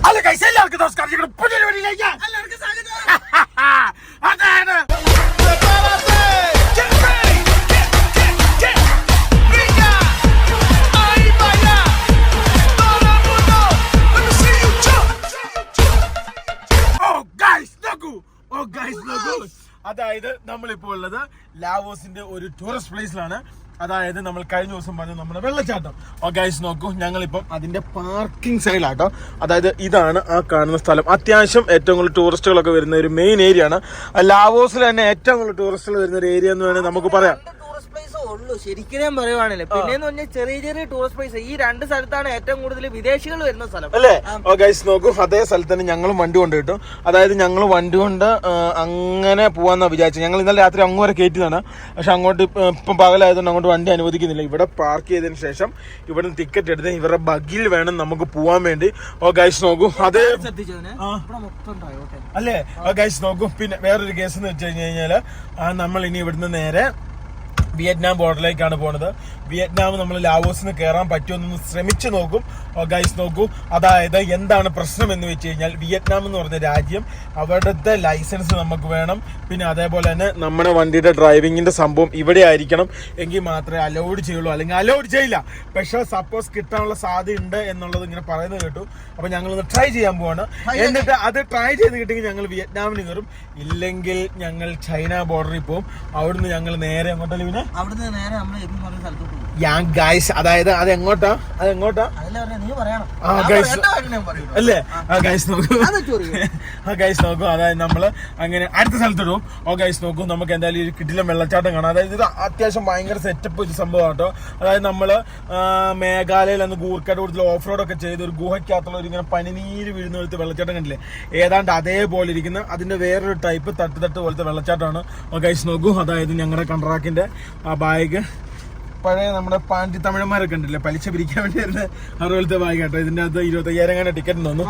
Hello guys, എല്ലാവർക്കും നമസ്കാരം. പുതിയൊരു വീഡിയോയിലേക്ക് എല്ലാവർക്കും സ്വാഗതം. അതാണ് അതായത് നമ്മളിപ്പോ ഉള്ളത് ലാവോസിന്റെ ഒരു ടൂറിസ്റ്റ് പ്ലേസിലാണ്. അതായത് നമ്മൾ കഴിഞ്ഞ ദിവസം പറഞ്ഞ നമ്മുടെ വെള്ളച്ചാട്ടം. ഗൈസ് നോക്കൂ, ഞങ്ങളിപ്പം അതിന്റെ പാർക്കിംഗ് സൈഡിലാട്ടോ. അതായത് ഇതാണ് ആ കാണുന്ന സ്ഥലം. അത്യാവശ്യം ഏറ്റവും കൂടുതൽ ടൂറിസ്റ്റുകളൊക്കെ വരുന്ന ഒരു മെയിൻ ഏരിയ ആണ്. ലാവോസിൽ തന്നെ ഏറ്റവും കൂടുതൽ ടൂറിസ്റ്റുകൾ വരുന്ന ഒരു ഏരിയ എന്ന് വേണമെങ്കിൽ നമുക്ക് പറയാം. ശരിക്കും ഞാൻ പറയുവാണല്ലേ, പിന്നെന്ന് പറഞ്ഞാൽ ചെറിയ ചെറിയ ടൂറിസ്റ്റ് പ്ലേസ് ഈ രണ്ട് സ്ഥലത്താണ് ഏറ്റവും കൂടുതൽ വിദേശികൾ വരുന്ന സ്ഥലം അല്ലേ. ഗൈസ് നോക്കൂ, അതേ സ്ഥലത്ത് തന്നെ ഞങ്ങളും വണ്ടി കൊണ്ട് കിട്ടും. അതായത് ഞങ്ങൾ വണ്ടി കൊണ്ട് അങ്ങനെ പോവാന്നാ വിചാരിച്ചത്. ഞങ്ങൾ ഇന്നലെ രാത്രി അങ്ങ് വരെ കയറ്റിയതാണ്. പക്ഷെ അങ്ങോട്ട് ഇപ്പം പകലായതുകൊണ്ട് അങ്ങോട്ട് വണ്ടി അനുവദിക്കുന്നില്ല. ഇവിടെ പാർക്ക് ചെയ്തതിന് ശേഷം ഇവിടെ ടിക്കറ്റ് എടുത്ത് ഇവരുടെ ബഗ്ഗിൽ വേണം നമുക്ക് പോവാൻ വേണ്ടി. ഗൈസ് നോക്കൂ, അതേ അല്ലേ. ഗൈസ് നോക്കൂ, പിന്നെ വേറൊരു കേസ് എന്ന് വെച്ച് കഴിഞ്ഞാല് നമ്മൾ ഇനി ഇവിടുന്ന് നേരെ വിയറ്റ്നാം ബോർഡറിലേക്കാണ് പോണത്. വിയറ്റ്നാം നമ്മൾ ലാവോസിന് കയറാൻ പറ്റുമെന്നൊന്ന് ശ്രമിച്ചു നോക്കും. ഗൈസ് നോക്കൂ, അതായത് എന്താണ് പ്രശ്നം എന്ന് വെച്ച് കഴിഞ്ഞാൽ വിയറ്റ്നാം എന്ന് പറഞ്ഞ രാജ്യം, അവിടുത്തെ ലൈസൻസ് നമുക്ക് വേണം. പിന്നെ അതേപോലെ തന്നെ നമ്മുടെ വണ്ടിയുടെ ഡ്രൈവിങ്ങിന്റെ സംഭവം ഇവിടെ ആയിരിക്കണം, എങ്കിൽ മാത്രമേ അലൗഡ് ചെയ്യുള്ളൂ, അല്ലെങ്കിൽ അലൗഡ് ചെയ്യില്ല. പക്ഷെ സപ്പോസ് കിട്ടാനുള്ള സാധ്യത ഉണ്ട് എന്നുള്ളത് ഇങ്ങനെ പറയുന്നത് കേട്ടു. അപ്പൊ ഞങ്ങളൊന്ന് ട്രൈ ചെയ്യാൻ പോവാണ്. എന്നിട്ട് അത് ട്രൈ ചെയ്ത് കിട്ടിയെങ്കിൽ ഞങ്ങൾ വിയറ്റ്നാമിന് കയറും, ഇല്ലെങ്കിൽ ഞങ്ങൾ ചൈന ബോർഡറിൽ പോകും. അവിടുന്ന് ഞങ്ങൾ നേരെ അങ്ങോട്ടല്ലേ, പിന്നെ അവിടുന്ന് നേരെ നമ്മൾ സ്ഥലത്തോട്ട് പോകും. ഗൈസ് അതായത് അതെങ്ങോട്ടാ അല്ലേ. ഗൈസ് നോക്കൂ, അതായത് നമ്മള് അങ്ങനെ അടുത്ത സ്ഥലത്തോട്ട് പോകും. ഗൈസ് നോക്കൂ, നമുക്ക് എന്തായാലും ഒരു കിടിലൻ വെള്ളച്ചാട്ടം കാണാം. അതായത് ഇത് അത്യാവശ്യം ഭയങ്കര സെറ്റപ്പ് ഒരു സംഭവം കേട്ടോ. അതായത് നമ്മള് മേഘാലയയിൽ അന്ന് ഗൂർക്കയുടെ കൂടുതൽ ഓഫ് റോഡ് ഒക്കെ ചെയ്ത് ഒരു ഗുഹയ്ക്കകത്തുള്ള ഒരു ഇങ്ങനെ പനിനീര് വീഴുന്ന പോലത്തെ വെള്ളച്ചാട്ടം കണ്ടില്ലേ, ഏതാണ്ട് അതേപോലെ ഇരിക്കുന്ന അതിന്റെ വേറൊരു ടൈപ്പ് തട്ട് പോലത്തെ വെള്ളച്ചാട്ടമാണ്. ഗൈസ് നോക്കൂ, അതായത് ഞങ്ങളുടെ കണ്ട്രാക്കിന്റെ ആ ബാഗ് പഴയ നമ്മുടെ പാണ്ടി തമിഴന്മാരൊക്കെ ഉണ്ടല്ലേ, പലിശ പിരിക്കാൻ വേണ്ടി വരുന്ന അതുപോലത്തെ ബാഗ് കേട്ടോ. ഇതിന്റെ അകത്ത് 25,000 ടിക്കറ്റ് തോന്നുന്നു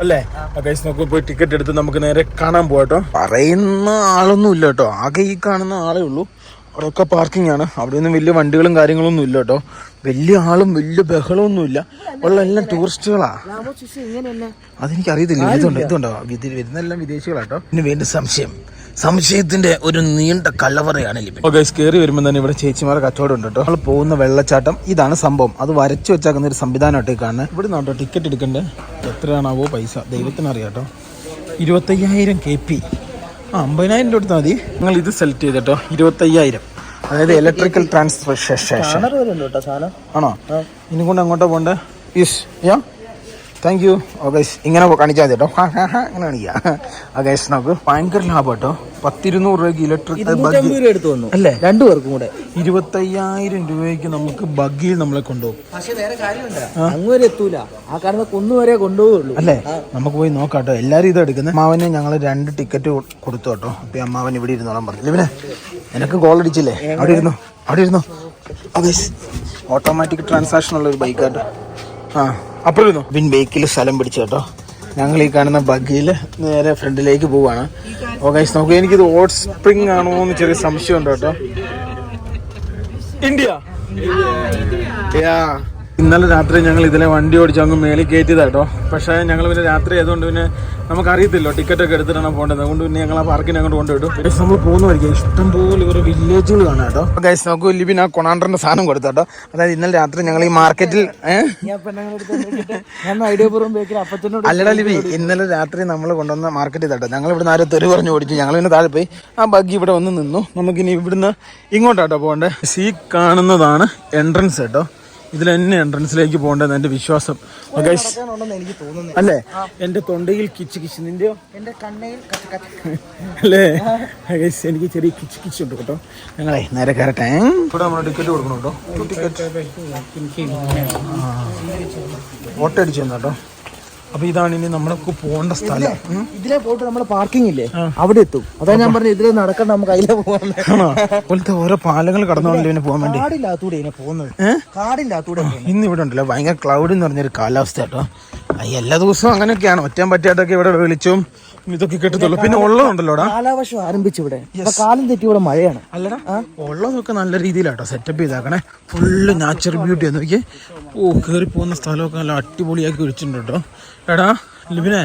അല്ലേ. ഗൈസ് നോക്കൂ, പോയി ടിക്കറ്റ് എടുത്ത് നമുക്ക് നേരെ കാണാൻ പോകട്ടോ. പറയുന്ന ആളൊന്നും ഇല്ല കേട്ടോ, ആകെ ഈ കാണുന്ന ആളേ ഉള്ളൂ. അവിടെയൊക്കെ പാർക്കിംഗ് ആണ്. അവിടെ ഒന്നും വലിയ വണ്ടികളും കാര്യങ്ങളൊന്നും ഇല്ല കേട്ടോ. വലിയ ആളും വലിയ ബഹളമൊന്നും ഇല്ല. ഉള്ള എല്ലാം ടൂറിസ്റ്റുകളാ. അതെനിക്കറിയത്തില്ല. ഇതുണ്ടോ വരുന്നെല്ലാം വിദേശികളാട്ടോ. ഇതിന് വേണ്ടി സംശയത്തിന്റെ ഒരു നീണ്ട കലവറയാണ് ഗൈസ്. കയറി വരുമ്പോൾ തന്നെ ഇവിടെ ചേച്ചിമാരെ കച്ചവടം ഉണ്ട് കേട്ടോ. നമ്മൾ പോകുന്ന വെള്ളച്ചാട്ടം ഇതാണ് സംഭവം. അത് വരച്ചു വെച്ചാക്കുന്ന ഒരു സംവിധാനമായിട്ട് കാണുന്നത്. ഇവിടെ നിന്നോട്ടോ ടിക്കറ്റ് എടുക്കണ്ടേ. എത്രയാണാവോ പൈസ ദൈവത്തിനറിയാം കേട്ടോ. 25,000 KP. 50,000 രൂപ എടുത്താൽ മതി. നിങ്ങൾ ഇത് സെലക്ട് ചെയ്തോ. 25,000. അതായത് ഇലക്ട്രിക്കൽ ട്രാൻസ്പോർട്ടേഷൻ ആണോ. ഇനി കൊണ്ട് അങ്ങോട്ടോ പോണ്ടേ. Thank you. ഗൈസ് ഇങ്ങനെ കാണിച്ചാൽ മതി കേട്ടോ. ഇങ്ങനെ കാണിക്കാം. ഗൈസ് നമുക്ക് ഭയങ്കര ലാഭം കേട്ടോ. 100-200 രൂപയ്ക്ക് ഇലക്ട്രിക്കൽ ബഗ്ഗി അല്ലേ, രണ്ടുപേർക്കും കൂടെ 25,000 രൂപയ്ക്ക് നമുക്ക് ബഗ്ഗിയിൽ നമ്മളെ കൊണ്ടുപോകും. പക്ഷെ വേറെ കാര്യമുണ്ട്, അങ്ങുവരെ എത്തൂല. ആ കാണുന്ന കുന്നുവരെ കൊണ്ടുപോകുള്ളൂ അല്ലേ. നമുക്ക് പോയി നോക്കാം കേട്ടോ. എല്ലാവരും ഇത് എടുക്കുന്നത്. അമ്മാവന് ഞങ്ങൾ 2 ടിക്കറ്റ് കൊടുത്തു കേട്ടോ. അപ്പൊ അമ്മാവൻ ഇവിടെ ഇരുന്നോളാൻ പറഞ്ഞില്ല. പിന്നെ നിനക്ക് കോൾ അടിച്ചില്ലേ, അവിടെ ഇരുന്നോ. ഗൈസ് ഓട്ടോമാറ്റിക് ട്രാൻസാക്ഷൻ ഉള്ള ഒരു ബൈക്കാട്ടോ. അപ്പുറം ഇരുന്നു. വിൻ ബൈക്കിൽ സ്ഥലം പിടിച്ചു കേട്ടോ. ഞങ്ങൾ ഈ കാണുന്ന ബഗ്ഗിയിൽ നേരെ ഫ്രണ്ടിലേക്ക് പോവാണ്. ഗൈസ് നോക്കൂ, എനിക്കിത് ഹോട്ട് സ്പ്രിംഗ് ആണോ എന്ന് ചെറിയ സംശയമുണ്ട് കേട്ടോ. ഇന്ത്യ. ഇന്നലെ രാത്രി ഞങ്ങൾ ഇതിലെ വണ്ടി ഓടിച്ച് അങ്ങ് മേളിൽ കയറ്റിയതാട്ടോ. പക്ഷേ ഞങ്ങൾ പിന്നെ രാത്രി ആയതുകൊണ്ട് പിന്നെ നമുക്കറിയത്തില്ലോ ടിക്കറ്റ് ഒക്കെ എടുത്തിട്ടാണ് പോകേണ്ടത്. അതുകൊണ്ട് പിന്നെ ഞങ്ങൾ ആ പാർക്കിന് അങ്ങോട്ട് കൊണ്ടുപോയിട്ടു. നമ്മൾ പോകുന്നതായിരിക്കും ഇഷ്ടംപോലെ ഇവരുടെ വില്ലേജുകൾ കാണാം കേട്ടോ. ഗൈസ് നോക്കൂ, ലിബിൻ ആ കൊണാണ്ടറിന്റെ സാധനം കൊടുത്താട്ടോ. അതായത് ഇന്നലെ രാത്രി ഞങ്ങൾ ഈ മാർക്കറ്റിൽ അല്ലടാ ലിബി, ഇന്നലെ രാത്രി നമ്മൾ കൊണ്ടുവന്ന മാർക്കറ്റിൽ കേട്ടോ. ഞങ്ങൾ ഇവിടുന്ന് ആരും തെറി പറഞ്ഞു ഓടിച്ചു. ഞങ്ങൾ പിന്നെ താഴെ പോയി ആ ബഗ്ഗി ഇവിടെ വന്ന് നിന്നു. നമുക്കിനി ഇവിടുന്ന് ഇങ്ങോട്ടാട്ടോ പോകണ്ടേ. ഈ കാണുന്നതാണ് എൻട്രൻസ് കേട്ടോ. ഇതിൽ തന്നെ എൻട്രൻസിലേക്ക് പോകേണ്ടത് എന്റെ വിശ്വാസം അല്ലേ. എന്റെ തൊണ്ടയിൽ കിച്ച് നിന്റെയോ എന്റെ കണ്ണയിൽ അല്ലേ. എനിക്ക് ചെറിയ കിച്ച് ഉണ്ട് കേട്ടോ. ഞങ്ങളെ നേരെ കയറട്ടെ. ഇവിടെ നമ്മൾ ടിക്കറ്റ് കൊടുക്കണം കേട്ടോ. ഓട്ടോ അടിച്ചു കേട്ടോ. അപ്പൊ ഇതാണ് ഇനി നമ്മളൊക്കെ പോകേണ്ട സ്ഥലം. ഇതിലെ പോയിട്ട് നമ്മുടെ പാർക്കിംഗ് ഇല്ലേ, അവിടെ എത്തും. അതാ ഞാൻ പറഞ്ഞു ഇതിലെ നടക്കണ്ട, നമുക്ക് അതിലെ പോകാണോ. പോലത്തെ ഓരോ പാലങ്ങൾ കടന്നുകൊണ്ട് പോകാൻ വേണ്ടി കാടില്ലാത്തൂടെ പോകുന്നത്. കാടില്ലാത്തൂടെ ഇന്ന് ഇവിടെ ഉണ്ടല്ലോ ഭയങ്കര ക്ലൗഡ് എന്ന് പറഞ്ഞൊരു കാലാവസ്ഥ കേട്ടോ. എല്ലാ ദിവസവും അങ്ങനെയൊക്കെയാണ് ഒറ്റാൻ പറ്റിയായിട്ടൊക്കെ ഇവിടെ വെളിച്ചവും ഇതൊക്കെ കിട്ടത്തുള്ളൂ. പിന്നെ ഉള്ളതുണ്ടല്ലോടാ, കാലാവർഷം ആരംഭിച്ചു ഇവിടെ. കാലം തെറ്റി ഇവിടെ മഴയാണ്. അല്ലടാ, ഉള്ളതൊക്കെ നല്ല രീതിയിലാട്ടോ സെറ്റപ്പ് ചെയ്താക്കണേ. ഫുള്ള് നാച്ചുറൽ ബ്യൂട്ടി നോക്കിയേ. ഓ, കയറി പോകുന്ന സ്ഥലമൊക്കെ നല്ല അടിപൊളിയാക്കി വെച്ചിട്ടുണ്ട് കേട്ടോ. എടാ ലിബിനെ,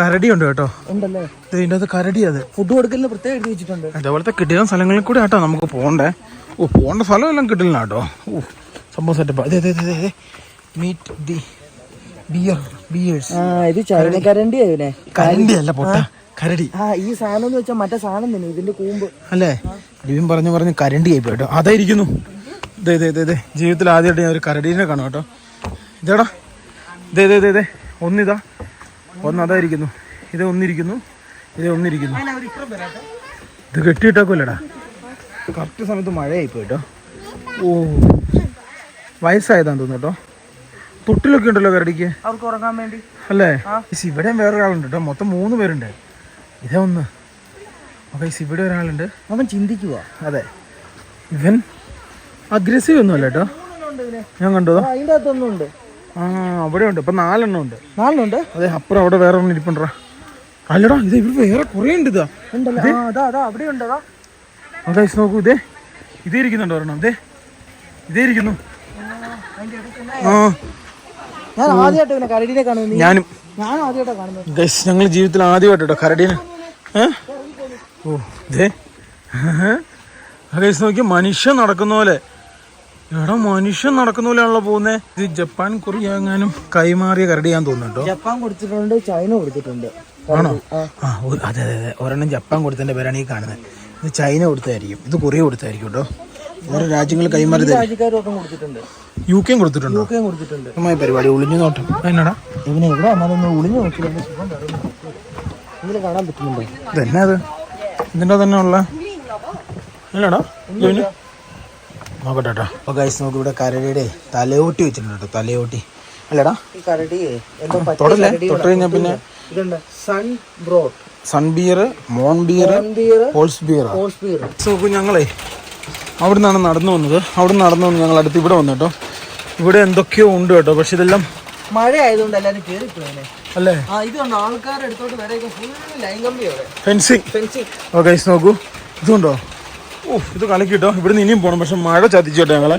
കരടി ഉണ്ട് കേട്ടോ. ഇതിന്റെ അത് കരടി, അത് ഫുഡ് കൊടുക്കലിന് പ്രത്യേകം എഴുതി വെച്ചിട്ടുണ്ട്. അതേപോലത്തെ കിട്ടിയ സ്ഥലങ്ങളിൽ കൂടെ ആട്ടോ നമുക്ക് പോകണ്ടേ. ഓ, പോകേണ്ട സ്ഥലം എല്ലാം കിട്ടില്ല കേട്ടോ. ഓ, സംഭവം സെറ്റപ്പ്. അതെ മീറ്റ് ദി ബിയേഴ്സ്. ഇത് ചൈനക്കരണ്ടി കരണ്ടി അല്ല പൊട്ട, കരടി. ഈ സാധനം എന്ന് വെച്ചാൽ മറ്റേ സാധനം തന്നെ, ഇതിന്റെ കൂമ്പ് അല്ലേ. ലിബിൻ പറഞ്ഞ് കരണ്ടി ആയിപ്പോ കേട്ടോ. അതായിരിക്കുന്നു. ഇതേ ജീവിതത്തിൽ ആദ്യമായിട്ട് ഞാൻ ഒരു കരടീനെ കാണും കേട്ടോ. ഇതേടാ, ഇതേ ഒന്നിതാ, അതായിരിക്കുന്നു. ഇത് ഒന്നിരിക്കുന്നു. ഇത് കെട്ടിയിട്ടേക്കല്ലടാ. കറക്റ്റ് സമയത്ത് മഴയായിപ്പോ കേട്ടോ. ഓ, വയസ്സായതാന്ന് തോന്നുന്നു കേട്ടോ. തൊട്ടിലൊക്കെ ഉണ്ടല്ലോ കരടിക്ക്, അവർക്ക് ഉറങ്ങാൻ വേണ്ടി അല്ലേ. ഇവിടെയും വേറൊരാളുണ്ട് കേട്ടോ. മൊത്തം 3 പേരുണ്ട്. ഇതേ ഒന്ന്. ഇവിടെ ഒരാളുണ്ട്. അവൻ ചിന്തിക്കുക. അതെ, ഇവൻ അഗ്രസീവ് ഒന്നും അല്ല കേട്ടോ. ഞാൻ കണ്ടോ, അതിൻ്റെ അകത്തൊന്നും ഉണ്ട്. അവിടെ ഉണ്ട്. ഇപ്പൊ 4 എണ്ണം ഉണ്ട്. 4 ഉണ്ട്. അതെ, അപ്പുറം അവിടെ വേറെ ഒന്നും ഇരിപ്പുണ്ടാ. അല്ലടാ, ഇത് ഇവിടെ വേറെ കുറെ ഉണ്ട്. ഇതാ അവിടെ ഉണ്ട്. നോക്കൂ, ഇതേ ഇരിക്കുന്നുണ്ടോ ഒരെണ്ണം. ഇതേ ഇരിക്കുന്നു. ഞാൻ ആദ്യമായിട്ട് കരടിനെ കാണുന്നു. ഞാനും ആദ്യമായിട്ടാണ് കാണുന്നത്. ഞങ്ങൾ ജീവിതത്തിൽ ആദ്യമായിട്ടോ കരടീനെ. ഓ, നോക്കി മനുഷ്യൻ നടക്കുന്ന പോലെ. എടാ, മനുഷ്യൻ നടക്കുന്ന പോലെയാണല്ലോ പോകുന്നേ. ഇത് ജപ്പാൻ കൊറിയ എങ്ങാനും കൈമാറിയ കരടിയാൻ തോന്നുന്നുണ്ടോ. ജപ്പാൻ കൊടുത്തിട്ടുണ്ട്, ചൈന കൊടുത്തിട്ടുണ്ട്. ആണോ? അതെ ഒരെണ്ണം ജപ്പാൻ കൊടുത്തതിന്റെ പേരാണ് ഈ കാണുന്നത്. ഇത് ചൈന കൊടുത്തായിരിക്കും, ഇത് കൊറിയ കൊടുത്തായിരിക്കും കേട്ടോ. ഓരോ രാജ്യങ്ങൾ കൈമാറി കൊടുത്തിട്ടുണ്ട്. യു കെയും കൊടുത്തിട്ടുണ്ടോ? കൊടുത്തിട്ടുണ്ട്. പരിപാടി ഒളിഞ്ഞു നോട്ടം. എന്നാടാ ഇവനെ എവിടെ വന്നാലും ഒളിഞ്ഞു നോക്കില്ല. കാണാൻ പറ്റുന്നുണ്ടോ? ഇതെന്നാ അത്? ഇതിന്റെ തന്നെ ഉള്ള അല്ലടാ, നോക്കട്ടെ കേട്ടോ. അപ്പൊ ഗൈസ് നോക്ക്, ഇവിടെ കരടിയുടെ തലയോട്ടി വെച്ചിട്ടുണ്ട് കേട്ടോ. തലയോട്ടി അല്ലടാ, തൊടല്ലേ. തൊട്ട് കഴിഞ്ഞാ പിന്നെ സൺബിയർ, മോൺബിയർ, ഹോൾസ് ബിയർ. നോക്കൂ, ഞങ്ങളെ അവിടെ നിന്നാണ് നടന്നു വന്നത്. അവിടെ നിന്ന് നടന്നു വന്ന് ഞങ്ങൾ അടുത്ത് ഇവിടെ വന്നു കേട്ടോ. ഇവിടെ എന്തൊക്കെയോ ഉണ്ട് കേട്ടോ. പക്ഷെ ഇതെല്ലാം മഴ ആയതുകൊണ്ട് എല്ലാവരും കേറിപ്പോയല്ലേ അല്ലേ. ഇതുണ്ട് ആൾക്കാരുടെ അടുത്തോട്ട് വരെ ലൈൻ കമ്പിയോടെ ഫെൻസിങ്. ഓ ഗൈസ് നോക്കൂ, ഇതുണ്ടോ. ഓ, ഇത് കളിക്കിട്ടോ. ഇവിടുന്ന് ഇനിയും പോകണം. പക്ഷെ മഴ ചതിച്ചോട്ടെ ഞങ്ങളെ.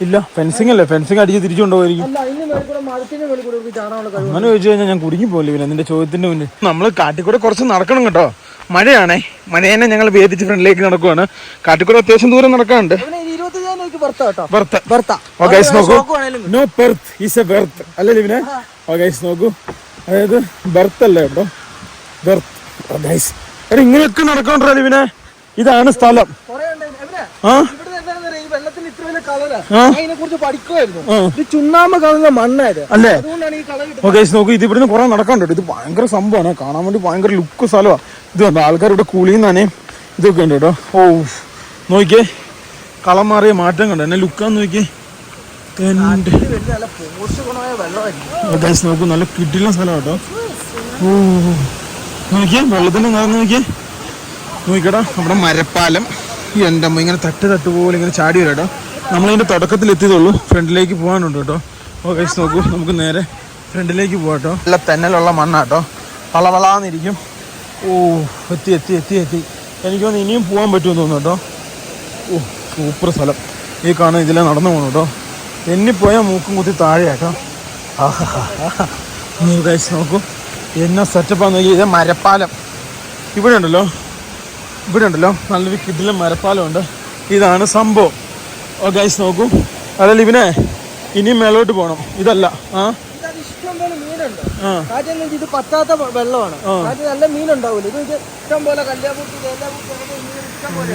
ഇല്ല, ഫെൻസിങ് അല്ലേ. ഫെൻസിങ് അടിച്ച് തിരിച്ചുകൊണ്ടുപോയിരിക്കും. അങ്ങനെ ചോദിച്ചു കഴിഞ്ഞാൽ ഞാൻ കുടുങ്ങി പോകില്ല. പിന്നെ നിന്റെ ചോദ്യത്തിന്റെ മുന്നിൽ നമ്മൾ കാട്ടിക്കൂടെ കുറച്ച് നടക്കണം കേട്ടോ. മഴയാണേ. മഴേനെ ഞങ്ങൾ വേദിച്ച് ഫ്രണ്ടിലേക്ക് നടക്കുവാണ്. കാട്ടിക്കൂടെ അത്യാവശ്യം ദൂരം നടക്കാനുണ്ട്. നോക്കൂ, അതായത് ബെർത്ത് അല്ലേ കേട്ടോ. ബെർത്ത് ഇങ്ങനെയൊക്കെ നടക്കണ്ടോ ലിവിനെ. ഇതാണ് സ്ഥലം. ചുണ്ണാമ്പ് കളറുന്ന മണ്ണായത് അല്ലേ. നോക്കൂ, ഇത് ഇവിടുന്ന് കുറെ നടക്കാനുണ്ട്. ഇത് ഭയങ്കര സംഭവമാണ്. കാണാൻ വേണ്ടി ഭയങ്കര ലുക്ക് സ്ഥലമാണ്. ഇത് കണ്ടോ, ആൾക്കാർ ഇവിടെ കൂളിന്നാനേ ഇതൊക്കെ ഉണ്ട് കേട്ടോ. ഓ, നോക്കിയേ, കളം മാറിയ മാറ്റം കണ്ടോ. എന്നെ ലുക്കാന്ന് നോക്കിയേ. നോക്കൂ, നല്ല കിടിലൻ സ്ഥലം കേട്ടോ. ഓ, നോക്കിയേ, വെള്ളത്തിന്റെ നിറഞ്ഞു നോക്കിയടാ. നമ്മുടെ മരപ്പാലം എൻ്റെ അമ്മ ഇങ്ങനെ തട്ട് പോലെ ഇങ്ങനെ ചാടി വരും കേട്ടോ. നമ്മളതിൻ്റെ തുടക്കത്തിൽ എത്തിയതുള്ളൂ. ഫ്രണ്ടിലേക്ക് പോകാനുണ്ട് കേട്ടോ. ഓ ഗൈസ് നോക്കൂ, നമുക്ക് നേരെ ഫ്രണ്ടിലേക്ക് പോകാം കേട്ടോ. നല്ല തെന്നലുള്ള മണ്ണാട്ടോ, വളവളാന്നിരിക്കും. ഓ, എത്തി. എനിക്ക് തോന്നുന്നു ഇനിയും പോകാൻ പറ്റുമെന്ന് തോന്നുന്നു കേട്ടോ. ഓ, സൂപ്പർ സ്ഥലം. ഈ കാണുന്ന ഇതിലെ നടന്നു പോകണം കേട്ടോ. എന്നിപ്പോയാൽ മൂക്കും കുത്തി താഴെ കേട്ടോ. ഗൈസ് നോക്കൂ, എന്നാ സെറ്റപ്പാന്ന് നോക്കി. ഇത് മരപ്പാലം. ഇവിടെ ഉണ്ടല്ലോ നല്ലൊരു കിടിലൻ മരപ്പാലമുണ്ട്. ഇതാണ് സംഭവം. ഓ ഗൈസ് നോക്കൂ, അതല്ല ഇവനെ ഇനിയും മേലോട്ട് പോകണം. ഇതല്ല ഇഷ്ടംപോലെ മീനുണ്ട്. ഇത് പറ്റാത്ത വെള്ളമാണ്. നല്ല മീനുണ്ടാവില്ല. ഇത് ഇഷ്ടം പോലെ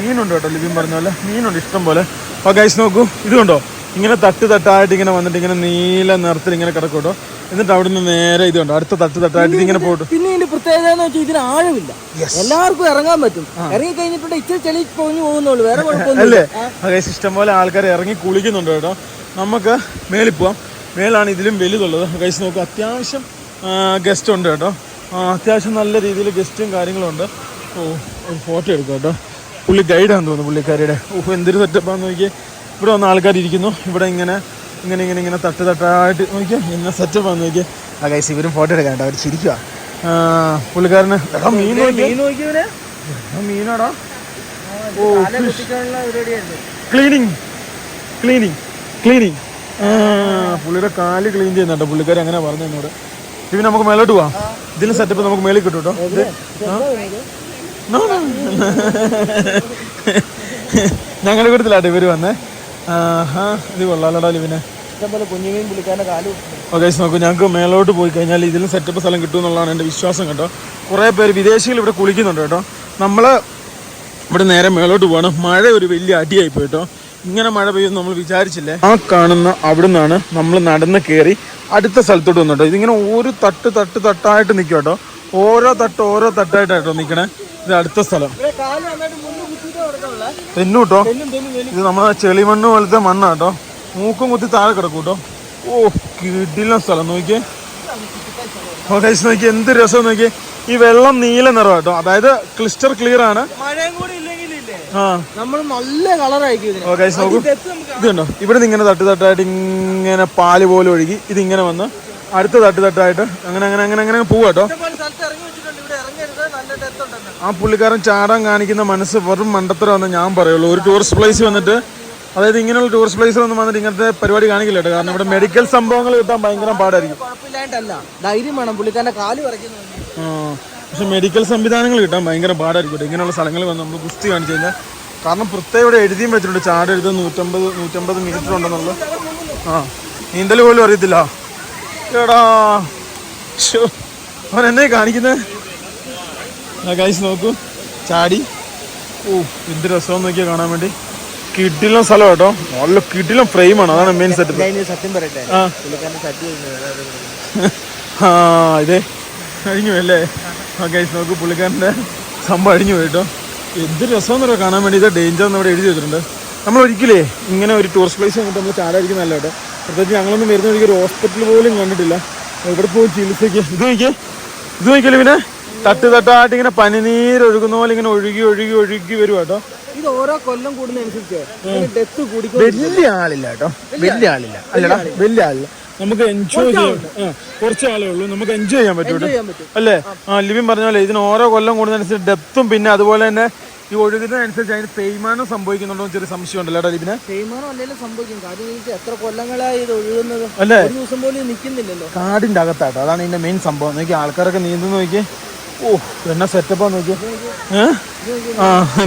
മീനുണ്ട് കേട്ടോ. ലിബിൻ പറഞ്ഞ പോലെ മീനുണ്ട് ഇഷ്ടം പോലെ. ഓ ഗൈസ് നോക്കൂ, ഇത് കണ്ടോ, ഇങ്ങനെ തട്ടായിട്ട് ഇങ്ങനെ വന്നിട്ട് ഇങ്ങനെ നീല നിറത്തിൽ ഇങ്ങനെ കിടക്കും കേട്ടോ. എന്നിട്ട് അവിടെ നിന്ന് നേരെ ഇത് കണ്ടോ, അടുത്ത തട്ടായിട്ട് ഇങ്ങനെ പോയിട്ട്. പിന്നെ ഇതിന്റെ പ്രത്യേകത എന്ന് വെച്ചാൽ ഇതിന് ആഴമില്ല. എല്ലാവർക്കും ഇറങ്ങാൻ പറ്റും. ഇറങ്ങി കഴിഞ്ഞിട്ടുണ്ട് ഇച്ചിരി ചെളി പൊങ്ങി പോകുന്നുള്ളൂ, വേറെ കുഴപ്പമൊന്നുമില്ല. ഗൈസ് ഇഷ്ടം പോലെ ആൾക്കാർ ഇറങ്ങി കുളിക്കുന്നുണ്ട് കേട്ടോ. നമുക്ക് മേളിൽ പോവാം. മേലാണ് ഇതിലും വലുതുള്ളത്. ഗൈസ് നോക്കൂ, അത്യാവശ്യം ഗസ്റ്റ് ഉണ്ട് കേട്ടോ. അത്യാവശ്യം നല്ല രീതിയിൽ ഗസ്റ്റും കാര്യങ്ങളും ഉണ്ട്. ഓ, ഒരു ഫോട്ടോ എടുക്കാം കേട്ടോ. പുള്ളി ഗൈഡാന്ന് തോന്നുന്നു പുള്ളിക്കാരിയുടെ. ഓ, എന്തൊരു സെറ്റപ്പാന്ന് നോക്കിയേ. ഇവിടെ വന്ന ആൾക്കാർ ഇരിക്കുന്നു. ഇവിടെ ഇങ്ങനെ ഇങ്ങനെ ഇങ്ങനെ ഇങ്ങനെ തട്ട് തട്ടായിട്ട് നോക്കിയാൽ ഇങ്ങനെ സെറ്റപ്പ് ആണ് നോക്കിയാൽ. ആ ഗൈസ് ഇവരും ഫോട്ടോ എടുക്കാണ്ട് അവർ ചിരിക്കുക. പുള്ളിക്കാരന് മീൻ മീനാടാ. ഓ ക്ലീനിങ് ക്ലീനിങ് ക്ലീനിങ്. പുള്ളിയുടെ കാല് ക്ലീൻ ചെയ്യുന്നുണ്ടോ പുള്ളിക്കാരൻ, അങ്ങനെ പറഞ്ഞു എന്നോട്. ഇവ നമുക്ക് മേലോട്ട് പോവാം. ഇതിലും സെറ്റപ്പ് നമുക്ക് മേളിൽ കിട്ടും കേട്ടോ. ഞങ്ങളുടെ കൂട്ടത്തിലാട്ടെ ഇവര് വന്നേ. ഇത് കൊള്ളാലടാ ഇവനെ. ഇഷ്ടംപോലെ കുഞ്ഞുമീൻ പുള്ളിക്കാരൻ്റെ കാല്. ഓക്കെ നോക്കൂ, ഞങ്ങൾക്ക് മേലോട്ട് പോയി കഴിഞ്ഞാൽ ഇതിലും സെറ്റപ്പ് സ്ഥലം കിട്ടും എന്നുള്ളതാണ് എൻ്റെ വിശ്വാസം കേട്ടോ. കുറേ പേര് വിദേശികൾ ഇവിടെ കുളിക്കുന്നുണ്ട് കേട്ടോ. നമ്മൾ ഇവിടെ നേരെ മേലോട്ട് പോകണം. മഴ ഒരു വലിയ അടിയായി പോയി കേട്ടോ. ഇങ്ങനെ മഴ പെയ്യുമെന്ന് നമ്മൾ വിചാരിച്ചില്ലേ. ആ കാണുന്ന അവിടെ നിന്നാണ് നമ്മൾ നടന്ന് കയറി അടുത്ത സ്ഥലത്തോട്ട് വന്നിട്ടോ. ഇതിങ്ങനെ ഒരു തട്ട് തട്ട് തട്ടായിട്ട് നിൽക്കും കേട്ടോ. ഓരോ തട്ടായിട്ടോ നിൽക്കണേ. ഇത് അടുത്ത സ്ഥലം തെന്നു കേട്ടോ. ഇത് നമ്മളെ ചെളിമണ്ണ് പോലത്തെ മണ്ണാട്ടോ. മൂക്കും കുത്തി താഴെ കിടക്കും കേട്ടോ. ഓ കിടിലം സ്ഥലം നോക്കിയേ. നോക്കിയേ എന്ത് രസം നോക്കിയേ. ഈ വെള്ളം നീല നിറം കേട്ടോ, അതായത് ക്ലിസ്റ്റർ ക്ലിയർ ആണ്. നമ്മൾ നല്ല കളറായിരിക്കും. നോക്കൂ, ഇതുണ്ടോ ഇവിടെ നിന്ന് ഇങ്ങനെ തട്ട് തട്ടായിട്ട് ഇങ്ങനെ പാല് പോലെ ഒഴുകി ഇതിങ്ങനെ വന്ന് അടുത്ത തട്ട് തട്ടായിട്ട് അങ്ങനെ അങ്ങനെ അങ്ങനെ അങ്ങനെ പോവാട്ടോ. ആ പുള്ളിക്കാരൻ ചാടാൻ കാണിക്കുന്ന മനസ്സ് വെറും മണ്ടത്തരമെന്ന് ഞാൻ പറയുള്ളൂ. ഒരു ടൂറിസ്റ്റ് പ്ലേസ് വന്നിട്ട്, അതായത് ഇങ്ങനെയുള്ള ടൂറിസ്റ്റ് പ്ലേസിലൊന്നും വന്നിട്ട് ഇങ്ങനത്തെ പരിപാടി കാണിക്കില്ല കേട്ടോ. കാരണം ഇവിടെ മെഡിക്കൽ സംഭവങ്ങൾ കിട്ടാൻ ഭയങ്കര പാടായിരിക്കും. ധൈര്യം വേണം പുള്ളിക്കാരന്റെ കാല് പറയുന്നത്. പക്ഷെ മെഡിക്കൽ സംവിധാനങ്ങൾ കിട്ടാൻ ഭയങ്കര പാടായിരിക്കും ഇങ്ങനെയുള്ള സ്ഥലങ്ങളിൽ വന്ന് നമ്മൾ ഗുസ്തി കാണിച്ചു കഴിഞ്ഞാൽ. കാരണം പ്രത്യേകം ഇവിടെ എഴുതിയും വെച്ചിട്ടുണ്ട് ചാടെഴുത് 150 മീറ്റർ ഉണ്ടെന്നുള്ളത്. നീന്തൽ പോലും അറിയത്തില്ല എടാ. അവൻ എന്നെ കാണിക്കുന്നത്. ഗൈസ് നോക്കൂ, ചാടി. ഓ എന്ത് രസം നോക്കിയാൽ കാണാൻ വേണ്ടി. കിടിലം സ്ഥലം കേട്ടോ, നല്ല കിടിലം ഫ്രെയിമാണ്. അതാണ് മെയിൻ സെറ്റ്. സത്യം പറയട്ടെ, ഇതേ കഴിഞ്ഞു അല്ലേ. ഗൈസ് നോക്കൂ, പുള്ളിക്കാരൻ്റെ സംഭവം അടിഞ്ഞു പോയിട്ടോ. എന്ത് രസമെന്ന് പറയാം കാണാൻ വേണ്ടി. ഇത് ഡേഞ്ചർ എന്ന് ഇവിടെ എഴുതി വെച്ചിട്ടുണ്ട്. നമ്മൾ ഒരിക്കലേ ഇങ്ങനെ ഒരു ടൂറിസ്റ്റ് പ്ലേസ് വന്നിട്ട് നമ്മൾ ചാടാതിരിക്കുന്നല്ല കേട്ടോ. പ്രത്യേകിച്ച് ഞങ്ങളൊന്നും വരുന്ന വഴിക്ക് ഒരു ഹോസ്പിറ്റൽ പോലും കണ്ടിട്ടില്ല. ഇവിടെ പോയി ചികിത്സയ്ക്ക് ഇത് നോക്കിയാലും പിന്നെ തട്ട് തട്ടായിട്ട് ഇങ്ങനെ പനിനീര് ഒഴുകുന്ന പോലെ ഇങ്ങനെ ഒഴുകി ഒഴുകി ഒഴുകി വരും കേട്ടോ. ഇത് ഓരോ കൊല്ലം കൂടുന്നതനുസരിച്ച് ഡെത്ത് കൂടി. വലിയ ആളില്ല കേട്ടോ, വലിയ ആളില്ല. അല്ലടാ വലിയ ആളില്ല. നമുക്ക് എൻജോയ് ചെയ്യാം. കുറച്ച് ആളേ ഉള്ളൂ, നമുക്ക് എൻജോയ് ചെയ്യാൻ പറ്റും അല്ലേ. ലിവിൻ പറഞ്ഞ പോലെ ഇതിന് ഓരോ കൊല്ലം കൂടുന്നതനുസരിച്ച് ഡെപ്തും പിന്നെ അതുപോലെ തന്നെ ഈ ഒഴുകുന്നതനുസരിച്ച് അതിന് തേയ്മാനം സംഭവിക്കുന്നുണ്ടോ ചെറിയ സംശയം ഉണ്ടല്ലോ കേട്ടോ ലിവിന്. തേയ്മാനം അല്ലെങ്കിലും സംഭവിക്കും. കാര്യം എത്ര കൊല്ലങ്ങളായി ഇത് ഒഴുകുന്നത് അല്ലേ. ഒരു ദിവസം പോലും നിൽക്കുന്നില്ലല്ലോ. കാടിന്റെ അകത്താട്ടോ, അതാണ് ഇതിന്റെ മെയിൻ സംഭവം. നോക്കി ആൾക്കാരൊക്കെ നീന്തുന്ന നോക്കി. ഓ എന്നാ സെറ്റപ്പാ നോക്കിയോ.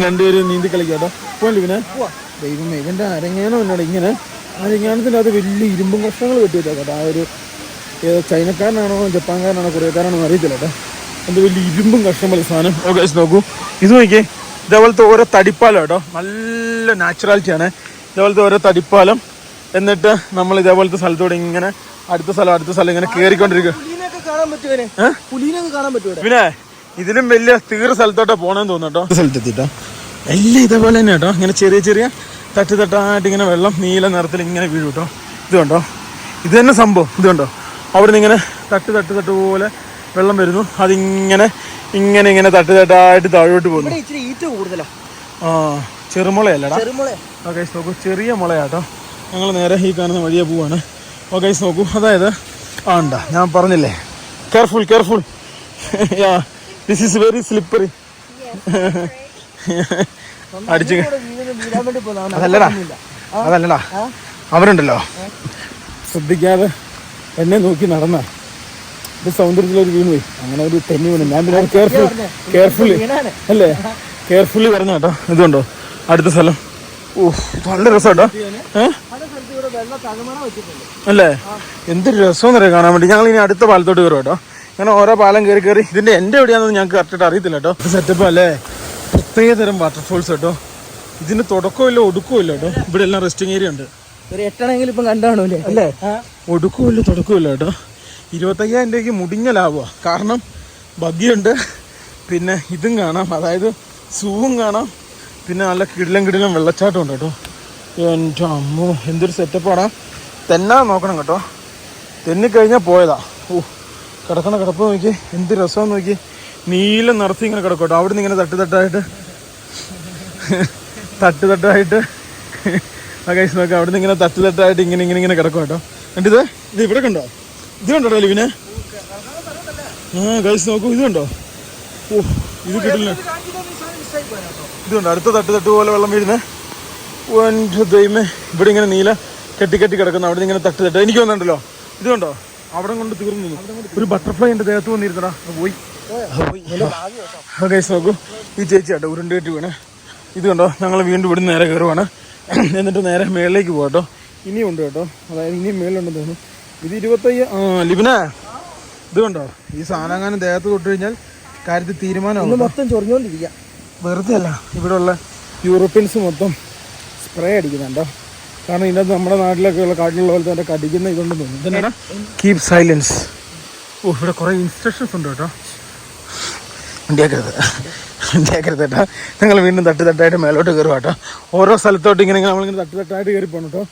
രണ്ടുപേരും നീന്തി കളിക്കാട്ടോ. പോകാൻ ലിവിനെ. ദൈവമേ ഇവന്റെ അരങ്ങാനം എന്നോട് ഇങ്ങനെ അരങ്ങാനത്തിൻ്റെ അത് വലിയ ഇരുമ്പും കഷ്ണങ്ങൾ കെട്ടിയിട്ടാ കേട്ടോ. ആ ഒരു ചൈനക്കാരനാണോ ജപ്പാൻകാരനാണോ കൊറിയക്കാരനാണോ അറിയത്തില്ല കേട്ടോ. എന്ത് വലിയ ഇരുമ്പും കഷ്ണം പോലെ സാധനം. ഓക്കെ നോക്കൂ, ഇത് നോക്കിയേ. ഇതേപോലത്തെ ഓരോ തടിപ്പാലം കേട്ടോ, നല്ല നാച്ചുറാലിറ്റിയാണ്. ഇതേപോലത്തെ ഓരോ തടിപ്പാലം. എന്നിട്ട് നമ്മൾ ഇതേപോലത്തെ സ്ഥലത്തോടെ ഇങ്ങനെ അടുത്ത സ്ഥലം ഇങ്ങനെ കയറിക്കൊണ്ടിരിക്കുക. പിന്നെ ഇതിലും വലിയ തീർ സ്ഥലത്തോട്ടാ പോണെന്ന് തോന്നുട്ടോ. സ്ഥലത്തെത്തിട്ടോ എല്ലാം ഇതേപോലെ തന്നെ കേട്ടോ. ഇങ്ങനെ ചെറിയ ചെറിയ തട്ട് തട്ടായിട്ട് ഇങ്ങനെ വെള്ളം നീല നിറത്തിൽ ഇങ്ങനെ വീഴും കേട്ടോ. ഇത് കണ്ടോ, ഇത് തന്നെ സംഭവം. ഇത് കണ്ടോ, അവിടെ നിന്ന് ഇങ്ങനെ തട്ട് പോലെ വെള്ളം വരുന്നു. അതിങ്ങനെ ഇങ്ങനെ ഇങ്ങനെ തട്ട് തട്ടായിട്ട് താഴോട്ട് പോകുന്നു. ചെറുമുളയല്ലടാ. ഓക്കെ നോക്കൂ, ചെറിയ മുളയാട്ടോ. ഞങ്ങൾ നേരെ ഈ കാണുന്ന വഴിയെ പോവാണ്. ഓക്കെ നോക്കൂ, അതായത് ഉണ്ടാ ഞാൻ പറഞ്ഞില്ലേ, careful this is very slippery. അടിച്ചു അതല്ലടാ അവരുണ്ടല്ലോ ശ്രദ്ധിക്കാതെ എന്നെ നോക്കി നടന്ന ഇത് സൗന്ദര്യത്തിലൊരു വീണ് പോയി. അങ്ങനെ ഒരു തെന്നി വീണ്. ഞാൻ പിന്നെ കെയർഫുള്ളി പറഞ്ഞ കേട്ടോ. ഇതുണ്ടോ അടുത്ത സ്ഥലം. ഓ നല്ല രസം കേട്ടോ. അല്ലേ എന്തൊരു രസമെന്ന് അറിയാം കാണാൻ വേണ്ടി. ഞങ്ങൾ ഇനി അടുത്ത പാലത്തോട്ട് കയറും കേട്ടോ. അങ്ങനെ ഓരോ പാലം കയറി ഇതിന്റെ എൻ്റെ എവിടെയാണെന്ന് ഞങ്ങൾക്ക് കറക്റ്റായിട്ട് അറിയത്തില്ല കേട്ടോ. സെറ്റപ്പ് അല്ലേ, പ്രത്യേക തരം വാട്ടർഫോൾസ് കേട്ടോ. ഇതിന് തുടക്കമില്ല ഒടുക്കമില്ല കേട്ടോ. ഇവിടെ എല്ലാം റെസ്റ്റിംഗ് ഏരിയ ഉണ്ട്. ഒരു 8 ഇപ്പം കണ്ടാണല്ലേ അല്ലേ. ഒടുക്കമില്ല തുടക്കമില്ല കേട്ടോ. 25,000 രൂപയ്ക്ക് മുടിഞ്ഞ ലാഭമാണ്. കാരണം ബഗ്ഗിയുണ്ട്, പിന്നെ ഇതും കാണാം, അതായത് സൂവും കാണാം, പിന്നെ നല്ല കിടിലം വെള്ളച്ചാട്ടം ഉണ്ട് കേട്ടോ. എൻ്റെ അമ്മോ എന്തൊരു സെറ്റപ്പാടാ. തെന്നാ നോക്കണം കേട്ടോ. തെന്നിക്കഴിഞ്ഞാൽ പോയതാ. ഓ കിടക്കണ കിടപ്പ് നോക്കി, എന്ത് രസമെന്ന് നോക്കി. നീല നിറത്തി ഇങ്ങനെ കിടക്കും കേട്ടോ. അവിടെ നിന്ന് ഇങ്ങനെ തട്ട് തട്ടായിട്ട് ഗൈസ് നോക്കാം. അവിടെ നിന്ന് ഇങ്ങനെ തട്ടായിട്ട് ഇങ്ങനെ കിടക്കും കേട്ടോ. കണ്ടിത് ഇത് ഇവിടെ കണ്ടോ? ഇത് കണ്ടോ ലിവിനെ? ഗൈസ് നോക്കൂ, ഇത് കണ്ടോ? ഓ ഇത് കിട്ടില്ല. ഇതുണ്ടോ അടുത്ത തട്ട് പോലെ വെള്ളം വീഴുന്നേ? എൻ്റെ ദൈവമേ, ഇവിടെ ഇങ്ങനെ നീല കെട്ടി കിടക്കുന്നു. അവിടെ നിന്ന് ഇങ്ങനെ തട്ട് എനിക്ക് വന്നിട്ടുണ്ടല്ലോ. ഇത് കണ്ടോ? അവിടെ കൊണ്ട് തീർന്നു. ഒരു ബട്ടർഫ്ലൈ എൻ്റെ ദേഹത്ത് വന്നിരുന്നടാ, പോയി. ഗൈസ് നോക്കൂ, ഈ ചേച്ചി കേട്ടോ ഉരുണ്ട് കെട്ടി വീണേ. ഇത് കണ്ടോ? ഞങ്ങൾ വീണ്ടും ഇവിടുന്ന് നേരെ കയറുവാണ്. എന്നിട്ട് നേരെ മേളിലേക്ക് പോകാം കേട്ടോ. ഇനിയും ഉണ്ട് കേട്ടോ, അതായത് ഇനിയും മേളിലുണ്ടെന്ന് തോന്നുന്നു. ഇത് 25. ലിബിനെ ഇത് കണ്ടോ? ഈ സാധനം ദേഹത്ത് തൊട്ട് കഴിഞ്ഞാൽ കാര്യത്തിൽ തീരുമാനമാവും. മൊത്തം ചൊറിഞ്ഞോണ്ടിരിക്കുക. വെറുതെ അല്ല, ഇവിടെ ഉള്ള യൂറോപ്യൻസ് മൊത്തം സ്പ്രേ അടിക്കുന്നുണ്ടോ. കാരണം ഇതിനകത്ത് നമ്മുടെ നാട്ടിലൊക്കെ ഉള്ള കാട്ടിലുള്ള പോലെ തന്നെ കടിക്കുന്ന ഇതുണ്ടെന്ന് തോന്നുന്നു. ഇതെന്നാ കീപ് സൈലൻസ്. ഓ ഇവിടെ കുറേ ഇൻസ്ട്രക്ഷൻസ് ഉണ്ട് കേട്ടോ. ഉണ്ടാക്കരുത് കേട്ടോ. ഞങ്ങൾ വീണ്ടും തട്ടായിട്ട് മേലോട്ട് കയറുക കേട്ടോ. ഓരോ സ്ഥലത്തോട്ട് ഇങ്ങനെ നമ്മളിങ്ങനെ തട്ടായിട്ട് കയറി പോകണം കേട്ടോ.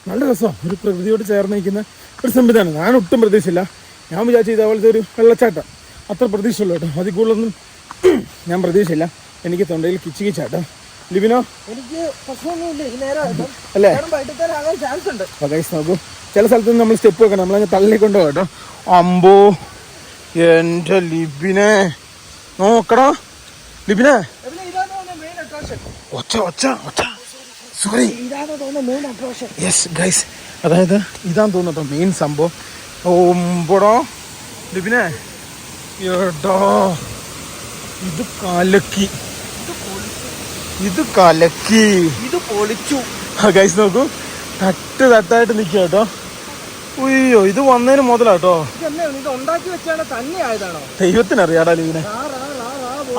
നല്ല രസമാണ്, ഒരു പ്രകൃതിയോട് ചേർന്ന് നിൽക്കുന്ന ഒരു സംവിധാനം. ഞാൻ ഒട്ടും പ്രതീക്ഷയില്ല. ഞാൻ വിചാരിച്ചു ഇതേപോലത്തെ ഒരു വെള്ളച്ചാട്ടം അത്ര പ്രതീക്ഷയുള്ളൂ കേട്ടോ. അതിൽ കൂടുതലൊന്നും ഞാൻ പ്രതീക്ഷയില്ല. എനിക്ക് തൊണ്ടയിൽ കിച്ചാട്ടോ. ലിബിനോ? എനിക്ക് പ്രശ്നമൊന്നുമില്ല അല്ലേ? ചാൻസ് ഉണ്ട്. ഗൈസ് നോക്കൂ, ചില സ്ഥലത്ത് നമ്മൾ സ്റ്റെപ്പ് വെക്കണം, നമ്മളങ്ങ് തള്ളിക്കൊണ്ടോ കേട്ടോ. അമ്പോ എൻ്റെ ലിബിനെ നോക്കടാ. ലിബിനെ ഒച്ച സോറി. യെസ് ഗൈസ്, അതായത് ഇതാന്ന് തോന്നുട്ടോ മെയിൻ സംഭവം. ഓമ്പോടോ ലിബിനെ, എടാ ഇത് കലക്കി. ഇത് പൊളിച്ചു. ഗൈസ് നോക്കൂ, തട്ടായിട്ട് നിൽക്കുക കേട്ടോ. ഉയ്യോ, ഇത് വന്നതിന് മുതലാട്ടോ. ഉണ്ടാക്കി വെച്ചാണ് തന്നെ ആയതാണോ? ദൈവത്തിനറിയാടാ ലിബിനെ.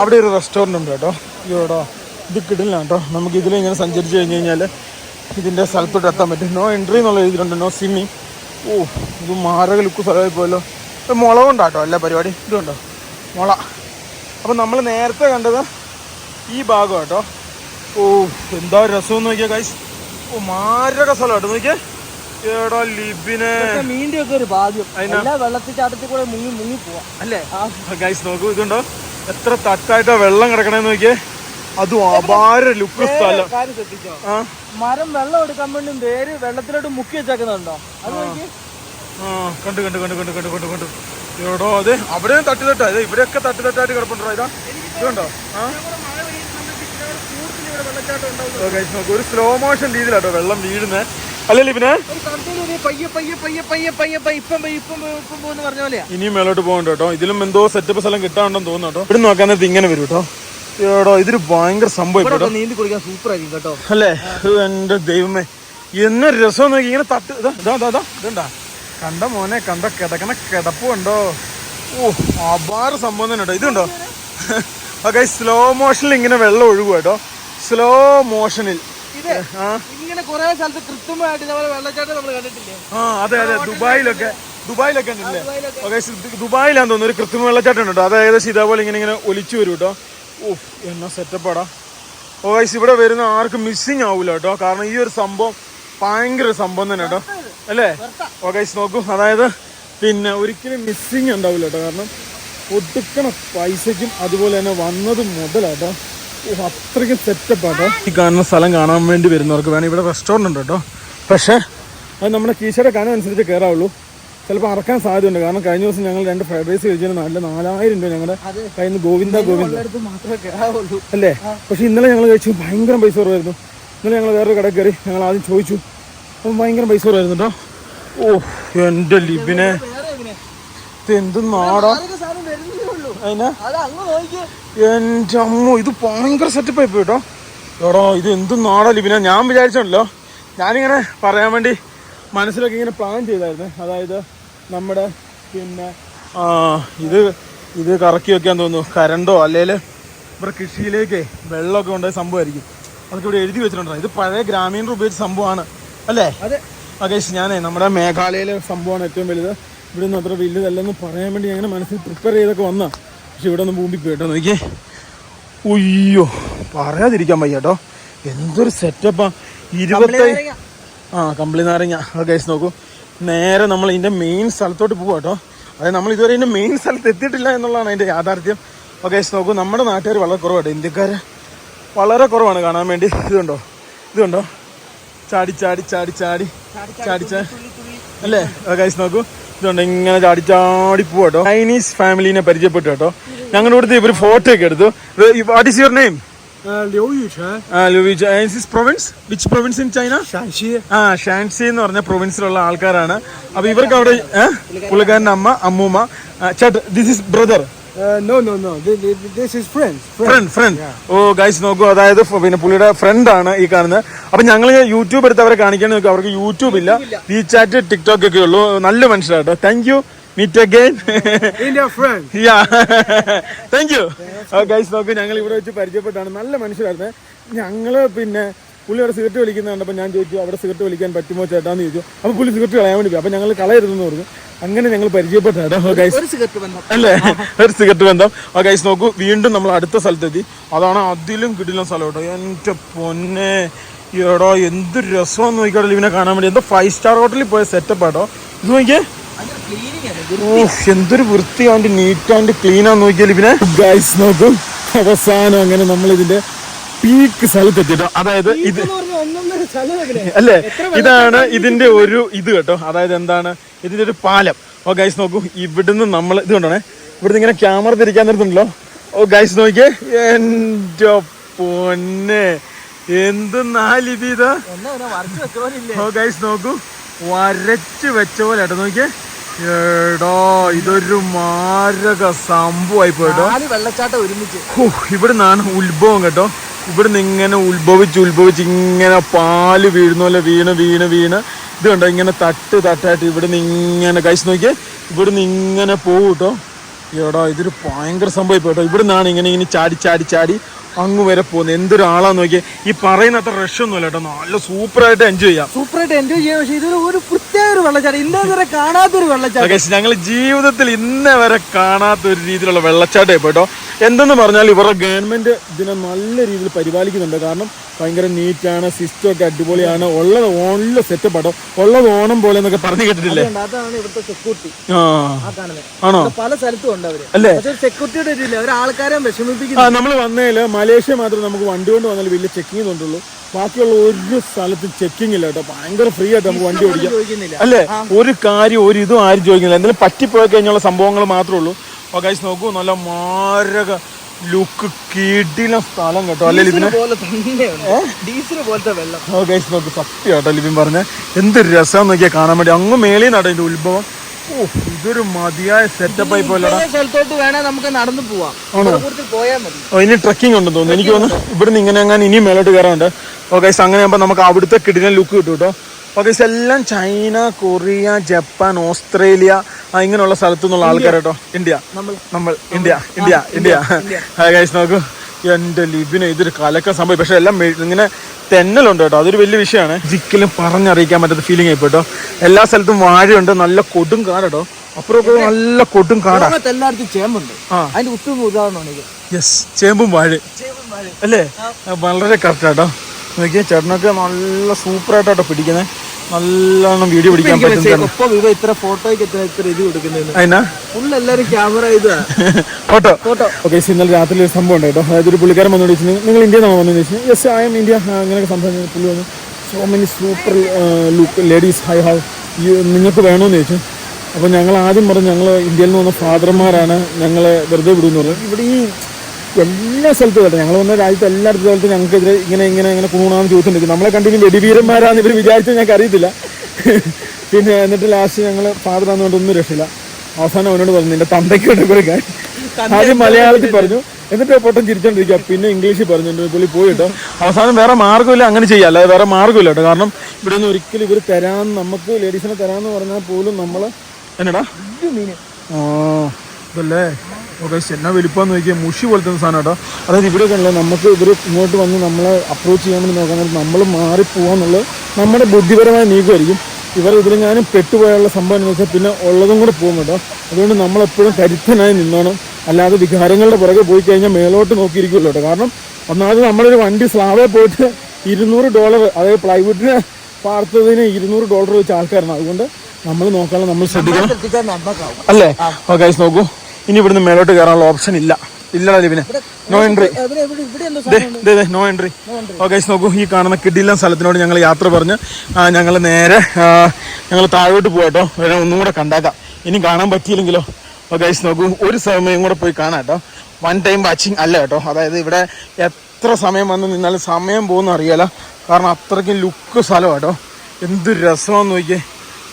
അവിടെ ഒരു റെസ്റ്റോറൻറ്റ് ഉണ്ട് കേട്ടോ. അയ്യോടാ ഇത് കിടില്ല കേട്ടോ. നമുക്ക് ഇതിലിങ്ങനെ സഞ്ചരിച്ച് കഴിഞ്ഞാൽ ഇതിൻ്റെ സ്ഥലത്തോട്ട് എത്താൻ പറ്റും. നോ എൻട്രി എന്നുള്ള എഴുതിയിട്ടുണ്ട്, നോ സ്വിമ്മിങ്. ഓ ഇത് മാരക ലുക്ക് സ്ഥലമായി പോയല്ലോ. മുള കൊണ്ടാട്ടോ എല്ലാ പരിപാടി. ഇതുണ്ടോ മുള. അപ്പം നമ്മൾ നേരത്തെ കണ്ടത് ഈ ഭാഗം കേട്ടോ. ഓ എന്താ രസം നോക്കിയാ ഗൈസ്. ഓ മാരക സ്ഥലം കേട്ടോ. നോക്കിയേ എടാ ലിബിനെ, മീൻ്റെ ഒക്കെ ഒരു ഭാഗ്യം. എല്ലാ വെള്ളത്തിച്ചാട്ടത്തിൽ കൂടെ മുങ്ങി പോവാം അല്ലേ ഗൈസ്. നോക്കൂ, ഇതുണ്ടോ എത്ര തട്ടായിട്ടാ വെള്ളം കിടക്കണേന്ന് നോക്കിയേ. അതും അപാര ലുക്ക് സ്ഥലം. മരം വെള്ളം എടുക്കാൻ വേണ്ടി വേര് വെള്ളത്തിലോട്ട് മുക്കി വെച്ചേക്കുന്നുണ്ടോ? അത് നോക്കി. കണ്ടു എടോ. അതെ അവിടെ തട്ടാ. അതെ ഇവിടെയൊക്കെ തട്ടായിട്ട് കിടപ്പുണ്ടോ. ഇതുണ്ടോ? ഒരു സ്ലോ മോഷൻ രീതിയിലാട്ടോ വെള്ളം വീഴുന്നേ. അല്ലല്ലോ പിന്നെ ഇനിയും മേലോട്ട് പോകണ്ട കേട്ടോ. ഇതിലും എന്തോ സെറ്റപ്പ് സ്ഥലം കിട്ടാണ്ടെന്ന് തോന്നുന്നു കേട്ടോ. ഇവിടെ നോക്കാൻ നേരത്തെ ഇങ്ങനെ വരും കേട്ടോ. എടോ ഇതൊരു ഭയങ്കര സംഭവം നീന്തി കുളിക്കാൻ സൂപ്പർ ആയിരിക്കും കേട്ടോ. അല്ലേ? എന്റെ ദൈവമേ, എന്ന രസം നോക്കി ഇങ്ങനെ തട്ട്. ഇതുണ്ടാ കണ്ട മോനെ, കണ്ട കിടക്കണ കിടപ്പുണ്ടോ. ഓ അപാര സംഭവം തന്നെ കേട്ടോ. ഇതുണ്ടോ? ഓക്കെ, സ്ലോ മോഷനിൽ ഇങ്ങനെ വെള്ളം ഒഴുകുക കേട്ടോ. സ്ലോ മോഷനിൽ ഇങ്ങനെ കുറെ സ്ഥലത്ത് കൃത്യമായിട്ട് ഇതേപോലെ വെള്ളച്ചാട്ടം നമ്മൾ കണ്ടിട്ടില്ലേ? അതെ ദുബായിലൊക്കെ ഉണ്ടല്ലേ? ഓക്കെ, ദുബായിലാന്ന് തോന്നുന്നു ഒരു കൃത്രിമ വെള്ളച്ചാട്ടം ഉണ്ട് കേട്ടോ. അത് ഏകദേശം ഇതേപോലെ ഇങ്ങനെ ഒലിച്ചു വരും കേട്ടോ. ഓഹ് എന്നാ സെറ്റപ്പാടാ. ഓഗൈസ് ഇവിടെ വരുന്ന ആർക്കും മിസ്സിങ് ആവൂല കേട്ടോ. കാരണം ഈ ഒരു സംഭവം ഭയങ്കര സംഭവം തന്നെ കേട്ടോ. അല്ലേ? ഓഗൈസ് നോക്കൂ, അതായത് പിന്നെ ഒരിക്കലും മിസ്സിങ് ഉണ്ടാവില്ല കേട്ടോ. കാരണം ഒടുക്കണ പൈസക്കും അതുപോലെ തന്നെ വന്നത് മുതലാട്ടോ. അത്രയ്ക്കും സെറ്റപ്പാട്ടോ. ഈ കാണുന്ന സ്ഥലം കാണാൻ വേണ്ടി വരുന്നവർക്ക് വേണം ഇവിടെ റെസ്റ്റോറൻറ്റ് ഉണ്ട് കേട്ടോ. പക്ഷേ അത് നമ്മുടെ കീശയുടെ കനം അനുസരിച്ച് കയറാവുള്ളൂ. ചിലപ്പോൾ അറക്കാൻ സാധ്യതയുണ്ട്. കാരണം കഴിഞ്ഞ ദിവസം ഞങ്ങൾ 2 ഫ്രൈഡ് റൈസ് കഴിച്ചാൽ 4000 രൂപ ഞങ്ങളുടെ കയ്യിൽ നിന്ന് ഗോവിന്ദ അല്ലേ. പക്ഷെ ഇന്നലെ ഞങ്ങൾ കഴിച്ചു ഭയങ്കര പൈസ കുറവായിരുന്നു. ഇന്നലെ ഞങ്ങൾ വേറൊരു കടയിൽ കയറി ഞങ്ങൾ ആദ്യം ചോദിച്ചു, അപ്പം ഭയങ്കര പൈസ കുറവായിരുന്നു കേട്ടോ. ഓ എൻ്റെ ലിബിനെ, എന്ത് നാടാ അതിനാ. എൻ്റെ അമ്മ, ഇത് ഭയങ്കര സെറ്റപ്പായി പോയി കേട്ടോ. എടോ ഇത് എന്ത് നാടാ ലിബിനെ. ഞാൻ വിചാരിച്ചോണ്ടല്ലോ, ഞാനിങ്ങനെ പറയാൻ വേണ്ടി മനസ്സിലൊക്കെ ഇങ്ങനെ പ്ലാൻ ചെയ്തായിരുന്നു. അതായത് നമ്മുടെ പിന്നെ ഇത് കറക്കി വെക്കാൻ തോന്നുന്നു കരണ്ടോ അല്ലെങ്കിൽ ഇവിടെ കൃഷിയിലേക്ക് വെള്ളമൊക്കെ ഉണ്ടായ സംഭവമായിരിക്കും. അതൊക്കെ ഇവിടെ എഴുതി വെച്ചിട്ടുണ്ടോ. ഇത് പഴയ ഗ്രാമീണർ ഉപയോഗിച്ച സംഭവമാണ് അല്ലേ? അതെ. അകേഷ് ഞാനേ നമ്മുടെ മേഘാലയയിലെ സംഭവമാണ് ഏറ്റവും വലുത്. ഇവിടെ ഒന്നും അത്ര വലുതല്ലെന്ന് പറയാൻ വേണ്ടി ഞങ്ങനെ മനസ്സിൽ പ്രിപ്പയർ ചെയ്തൊക്കെ വന്നാ. പക്ഷെ ഇവിടെ ഒന്ന് ഭൂമി പോയിട്ടോ. നോക്കിയേ, ഉയ്യോ പറയാതിരിക്കാൻ വയ്യ കേട്ടോ. എന്തൊരു സെറ്റപ്പാ. 25 കമ്പിളി നാരങ്ങ. ഗൈസ് നോക്കൂ, നേരെ നമ്മൾ ഇതിൻ്റെ മെയിൻ സ്ഥലത്തോട്ട് പോവാം കേട്ടോ. അതായത് നമ്മൾ ഇതുവരെ ഇതിൻ്റെ മെയിൻ സ്ഥലത്ത് എത്തിയിട്ടില്ല എന്നുള്ളതാണ് അതിൻ്റെ യാഥാർത്ഥ്യം. ഗൈസ് നോക്കൂ, നമ്മുടെ നാട്ടുകാർ വളരെ കുറവാട്ടോ. ഇന്ത്യക്കാർ വളരെ കുറവാണ് കാണാൻ വേണ്ടി. ഇതുണ്ടോ ചാടി ചാടി ചാടി ചാടി ചാടി അല്ലേ ഗൈസ് നോക്കൂ, ഇതുകൊണ്ട് ഇങ്ങനെ ചാടി ചാടി പോവാട്ടോ. ചൈനീസ് ഫാമിലിനെ പരിചയപ്പെട്ടു കേട്ടോ. ഞങ്ങളുടെ ഇവിടുത്തെ ഇവർ ഫോട്ടോ ഒക്കെ എടുത്തു. What is your name? Liu Yuchen. Liu Yuchen. And this province? Which province in China? Shanxi. Shancy എന്ന് പറഞ്ഞ പ്രൊവിൻസിലുള്ള ആൾക്കാരാണ്. അപ്പൊ ഇവർക്ക് അവിടെ പുള്ളിക്കാരൻ്റെ അമ്മ, അമ്മൂമ്മ, ചേട്ടൻ. This is brother. No. This is friends. Friend. ഓ ഗൈസ് നോക്കൂ, അതായത് പിന്നെ പുള്ളിയുടെ ഫ്രണ്ട് ആണ് ഈ കാണുന്നത്. അപ്പൊ ഞങ്ങൾ യൂട്യൂബ് എടുത്ത് അവരെ കാണിക്കാൻ നോക്കുക. അവർക്ക് യൂട്യൂബ് ഇല്ല, വീചാറ്റ്, ടിക്ടോക്ക് ഒക്കെ ഉള്ളൂ. നല്ല മനുഷ്യരാട്ടോ. Thank you. Meet again. India friend. Thank you. Guys നോക്കൂ, ഞങ്ങൾ ഇവിടെ വെച്ച് പരിചയപ്പെട്ടാണ്. നല്ല മനുഷ്യരായിരുന്നു. ഞങ്ങള് പിന്നെ പുള്ളി അവിടെ സിഗരറ്റ് വലിക്കുന്നത് കണ്ടപ്പോൾ ഞാൻ ചോദിച്ചു അവിടെ സിഗരറ്റ് വലിക്കാൻ പറ്റുമോ ചേട്ടാന്ന് ചോദിച്ചു. അപ്പൊ പുള്ളി സിഗരറ്റ് കളയാൻ വേണ്ടി പോയി. അപ്പൊ ഞങ്ങൾ കളയരുതെന്ന് പറഞ്ഞു. അങ്ങനെ ഞങ്ങൾ പരിചയപ്പെട്ടാട്ടോ ഗൈസ്. അല്ലേ, ഒരു സിഗരറ്റ് ബന്ധം. ഗൈസ് നോക്കൂ, വീണ്ടും നമ്മൾ അടുത്ത സ്ഥലത്തെത്തി. അതാണ് അതിലും കിടിലൻ സ്ഥലം കേട്ടോ. എന്റെ പൊന്നെ എടോ, എന്ത് രസമാന്ന് നോക്കിക്കോട്ടെ ഇവനെ കാണാൻ വേണ്ടി. എന്തോ 5 സ്റ്റാർ ഹോട്ടലിൽ പോയ സെറ്റപ്പ് ആട്ടോ. ഇത് നോക്കിയേ, എന്തൊരു വൃത്തിയാണ്ട് നീറ്റാണ്ട് ക്ലീനാന്ന് നോക്കിയാൽ ഇവനെ. ഗൈസ് നോക്കും, അവസാനം അങ്ങനെ നമ്മൾ ഇതിന്റെ പീക്ക് സ്ഥലത്തെത്തിട്ടോ. അതായത് ഇത് അല്ലേ, ഇതാണ് ഇതിന്റെ ഒരു ഇത് കേട്ടോ. അതായത് എന്താണ് ഇതിന്റെ ഒരു പാലം. ഓ ഗൈസ് നോക്കൂ, ഇവിടുന്ന് നമ്മൾ ഇത് കണ്ടോണേ, ഇവിടുന്ന് ഇങ്ങനെ ക്യാമറ തിരിക്കാൻ നിർത്തുണ്ടല്ലോ. ഓ ഗൈസ് നോക്കിയേ, എന്റെ പൊന്നെ എന്ത് നാലിത് ഇതാ. ഓ ഗൈസ് നോക്കൂ, വരച്ച് വെച്ച പോലെ കേട്ടോ. നോക്കിയേ എടോ, ഇതൊരു മാരക സംഭവമായി പോയിട്ടോ. വെള്ളച്ചാട്ടം ഒരുമിച്ച് ഇവിടുന്നാണ് ഉത്ഭവം കേട്ടോ. ഇവിടുന്ന് ഇങ്ങനെ ഉത്ഭവിച്ച് ഇങ്ങനെ പാല് വീഴുന്ന പോലെ വീണ് ഇത് കണ്ടോ, ഇങ്ങനെ തട്ടായിട്ട് ഇവിടുന്ന് ഇങ്ങനെ കഴിച്ച് നോക്കിയേ, ഇവിടുന്ന് ഇങ്ങനെ പോകും കേട്ടോ. എടാ, ഇതൊരു ഭയങ്കര സംഭവം പോയിട്ടോ. ഇവിടുന്നാണ് ഇങ്ങനെ ചാടി അങ്ങ് വരെ പോകുന്നത്. എന്തൊരു ആളാന്ന് നോക്കിയേ. ഈ പറയുന്ന അത്ര റഷ് ഒന്നുമില്ല കേട്ടോ. നല്ല സൂപ്പറായിട്ട് എൻജോയ് ചെയ്യാം. പക്ഷേ ഇതൊരു ഒരു പ്രത്യേക ഒരു വെള്ളച്ചാട്ടം, ഇന്നേ വരെ കാണാത്തൊരു വെള്ളച്ചാട്ടം. ഞങ്ങൾ ജീവിതത്തിൽ ഇന്നേ വരെ കാണാത്ത ഒരു രീതിയിലുള്ള വെള്ളച്ചാട്ടം പോയിട്ടോ. എന്തെന്ന് പറഞ്ഞാൽ ഇവരുടെ ഗവൺമെന്റ് ഇതിനെ നല്ല രീതിയിൽ പരിപാലിക്കുന്നുണ്ട്. കാരണം ഭയങ്കര നീറ്റാണ്, സിസ്റ്റം ഒക്കെ അടിപൊളിയാണ്. ഉള്ളത് സെറ്റപ്പ് ആട്ടോ. ഉള്ളത് ഓണം പോലെ എന്നൊക്കെ പറഞ്ഞു കേട്ടിട്ടില്ലേ? അതാണ് ഇവിടുത്തെ സെക്യൂരിറ്റി. ആണോ? പല സ്ഥലത്തും ഉണ്ട് അവര് അല്ലേ? സെക്യൂരിറ്റിയുടെ ഇല്ല, അവർ ആൾക്കാരെ വിഷമിപ്പിക്കുന്നു. നമ്മൾ വന്നേല് മലേഷ്യ മാത്രം നമുക്ക് വണ്ടി കൊണ്ട് വന്നാൽ വലിയ ചെക്കിങ് കൊണ്ടുള്ളൂ. ബാക്കിയുള്ള ഒരു സ്ഥലത്തും ചെക്കിങ് ഇല്ല കേട്ടോ. ഭയങ്കര ഫ്രീ ആയിട്ട് നമുക്ക് വണ്ടി ഓടിക്കാം അല്ലേ. ഒരു കാര്യം ഒരു ഇതും ആരും ചോദിക്കുന്നില്ല. എന്തെങ്കിലും പറ്റിപ്പോയി കഴിഞ്ഞുള്ള സംഭവങ്ങൾ മാത്രമേ ഉള്ളൂ. ഓ ഗൈസ് നോക്കൂ, നല്ല മാരക ലുക്ക് കിടില സ്ഥലം കേട്ടോ. അല്ലെ ലിബിനെ? ഓ ഗൈസ് നോക്കൂ, സത്യം കേട്ടോ ലിബിൻ പറഞ്ഞ. എന്തൊരു രസം നോക്കിയാൽ കാണാൻ വേണ്ടി. അങ്ങ് മേളിൽ നട്ടോ ഇതിന്റെ ഉത്ഭവം. ഓ, ഇതൊരു മതിയായ സെറ്റപ്പ് ആയി പോലെ. സ്ഥലത്തോട്ട് വേണേ നമുക്ക് നടന്നു പോവാം. പോയാൽ മതി. ഓ, ഇനി ട്രക്കിംഗ് ഉണ്ടെന്ന് തോന്നുന്നു. എനിക്ക് തോന്നുന്നു ഇവിടുന്ന് ഇങ്ങനെ അങ്ങനെ ഇനിയും മേലോട്ട് കയറാറുണ്ട്. ഓ ഗൈസ്, അങ്ങനെ ആകുമ്പോൾ നമുക്ക് അവിടുത്തെ കിടിലൻ ലുക്ക് കിട്ടും കേട്ടോ. ഓ ഗൈസ്, എല്ലാം ചൈന, കൊറിയ, ജപ്പാൻ, ഓസ്ട്രേലിയ ഇങ്ങനെയുള്ള സ്ഥലത്തു നിന്നുള്ള ആൾക്കാർ കേട്ടോ. ഇന്ത്യ. ഗൈസ് നോക്കൂ, എന്റെ ലിബിന് ഇതൊരു കലക്ക സംഭവം. പക്ഷെ എല്ലാം ഇങ്ങനെ തെന്നലുണ്ട് കേട്ടോ. അതൊരു വലിയ വിഷയമാണ്. ഒരിക്കലും പറഞ്ഞറിയിക്കാൻ പറ്റാത്ത ഫീലിംഗ് ആയി പോട്ടോ. എല്ലാ സ്ഥലത്തും വാഴയുണ്ട്, നല്ല കൊടും കാട് കേട്ടോ. അപ്പുറം നല്ല കൊടും കാടാ. എല്ലായിടത്തും ചേമ്പുണ്ട്. അതിന്റെ ഉത്തമ ഉദാഹരണമാണ് ഇത്. യെസ്, ചേമ്പും വാഴ അല്ലേ? വളരെ കറക്റ്റ് ആട്ടോ. നോക്കിയാൽ ചേട്ടനൊക്കെ നല്ല സൂപ്പറായിട്ടോ പിടിക്കുന്നത്. നല്ലോണം വീഡിയോ പിടിക്കാൻ പറ്റും. ഇത്ര ഫോട്ടോയ്ക്ക് ഇത്ര ഇത് കൊടുക്കുന്നത് അതിനാ ഫുൾ എല്ലാരും ക്യാമറ ഇത് ഫോട്ടോ. ഓക്കെ, ഇന്നലെ രാത്രി ഒരു സംഭവം ഉണ്ട് കേട്ടോ. അതായത് ഒരു പുള്ളിക്കാരൻ വന്നു ചോദിച്ചു, നിങ്ങൾ ഇന്ത്യ നിന്നാണോ വന്നു ചോദിച്ചു. Yes, I M India. അങ്ങനെയൊക്കെ സംസാരിച്ചു. പുള്ളി വന്നു, so many super look ladies high have നിങ്ങൾക്ക് വേണമെന്ന് ചോദിച്ചു. അപ്പോൾ ഞങ്ങൾ ആദ്യം പറഞ്ഞു ഞങ്ങൾ ഇന്ത്യയിൽ നിന്ന് വന്ന ഫാദർമാരാണ്, ഞങ്ങളെ വെറുതെ വിടുമെന്ന് പറഞ്ഞു. ഇവിടെ ഈ എല്ലാ സ്ഥലത്തും കേട്ടോ, ഞങ്ങൾ വന്ന രാജ്യത്ത് എല്ലായിടത്തും സ്ഥലത്തും ഞങ്ങൾക്കെതിരെ ഇങ്ങനെ കുണുണാന്ന് ചോദിച്ചിട്ടുണ്ട്. നമ്മളെ കണ്ടിന് വെടിവീരന്മാരാന്ന് ഇവർ വിചാരിച്ചത് ഞങ്ങൾക്ക് അറിയത്തില്ല. പിന്നെ എന്നിട്ട് ലാസ്റ്റ് ഞങ്ങൾ ഫാദർ ആണെന്നുകൊണ്ട് ഒന്നും രക്ഷയില്ല. അവസാനം അവനോട് പറഞ്ഞു നിന്റെ തന്തയ്ക്ക് വേണ്ടി കൊടുക്കാൻ. ആദ്യം മലയാളത്തിൽ പറഞ്ഞു, എന്നിട്ട് പൊട്ടം ചിരിച്ചോണ്ടിരിക്കുക. പിന്നെ ഇംഗ്ലീഷിൽ പറഞ്ഞു. എൻ്റെ പുള്ളി പോയി കേട്ടോ. അവസാനം വേറെ മാർഗ്ഗമില്ല, അങ്ങനെ ചെയ്യാം, അല്ലാതെ വേറെ മാർഗ്ഗമില്ല കേട്ടോ. കാരണം ഇവിടെ നിന്ന് ഒരിക്കലും ഇവർ തരാമെന്ന്, നമുക്ക് ലേഡീസിനെ തരാമെന്ന് പറഞ്ഞാൽ പോലും നമ്മൾ എന്നടാ ഇതല്ലേ. ഓക്കെ, എന്നാ വലിപ്പമെന്ന് നോക്കിയാൽ മുഷി പോലത്തെ സാധനം കേട്ടോ. അതായത് ഇവിടെയൊക്കെ ഉള്ളത് നമുക്ക് ഇവർ ഇങ്ങോട്ട് വന്ന് നമ്മളെ അപ്രോച്ച് ചെയ്യാൻ വേണ്ടി നോക്കാൻ നമ്മൾ മാറിപ്പോവാന്നുള്ളത് നമ്മുടെ ബുദ്ധിപരമായ നീക്കമായിരിക്കും. ഇവർ ഇതിലെങ്ങാനും പെട്ടുപോയുള്ള സംഭവം എന്ന് വെച്ചാൽ പിന്നെ ഉള്ളതും കൂടെ പോകും കേട്ടോ. അതുകൊണ്ട് നമ്മളെപ്പോഴും കരുത്തനായി നിന്നോണം. അല്ലാതെ വികാരങ്ങളുടെ പുറകെ പോയി കഴിഞ്ഞാൽ മേലോട്ട് നോക്കിയിരിക്കുമല്ലോ കേട്ടോ. കാരണം ഒന്നാമത് നമ്മളൊരു വണ്ടി സ്ലാബേ പോയിട്ട് $200, അതായത് പ്ലൈവുഡിന് പാർത്തതിന് $200 വെച്ച ആൾക്കാരാണ്. അതുകൊണ്ട് നമ്മൾ നോക്കാനുള്ള നമ്മൾ ശ്രദ്ധിക്കണം അല്ലേ. ഓക്കെ, നോക്കൂ, ഇനി ഇവിടുന്ന് മേലോട്ട് കയറാനുള്ള ഓപ്ഷൻ ഇല്ലടാ ലിബിനെ. No entry. ഇവിടെ എന്താ നോ എൻട്രി. ഓക്കെ നോക്കൂ, ഈ കാണുന്ന കിടിലൻ സ്ഥലത്തിനോട് ഞങ്ങൾ യാത്ര പറഞ്ഞ് ഞങ്ങൾ നേരെ ഞങ്ങൾ താഴോട്ട് പോകാട്ടോ. ഒന്നും കൂടെ കണ്ടാക്കാം, ഇനി കാണാൻ പറ്റിയില്ലെങ്കിലോ. ഓക്കെ നോക്കൂ, ഒരു സമയം കൂടെ പോയി കാണാം കേട്ടോ. വൺ ടൈം വാച്ചിങ് അല്ല കേട്ടോ. അതായത് ഇവിടെ എത്ര സമയം വന്ന് നിന്നാലും സമയം പോകുന്ന അറിയാല, കാരണം അത്രയ്ക്കും ലുക്ക് സ്ഥലം കേട്ടോ. എന്ത് രസമാണെന്ന് നോക്കിയേ.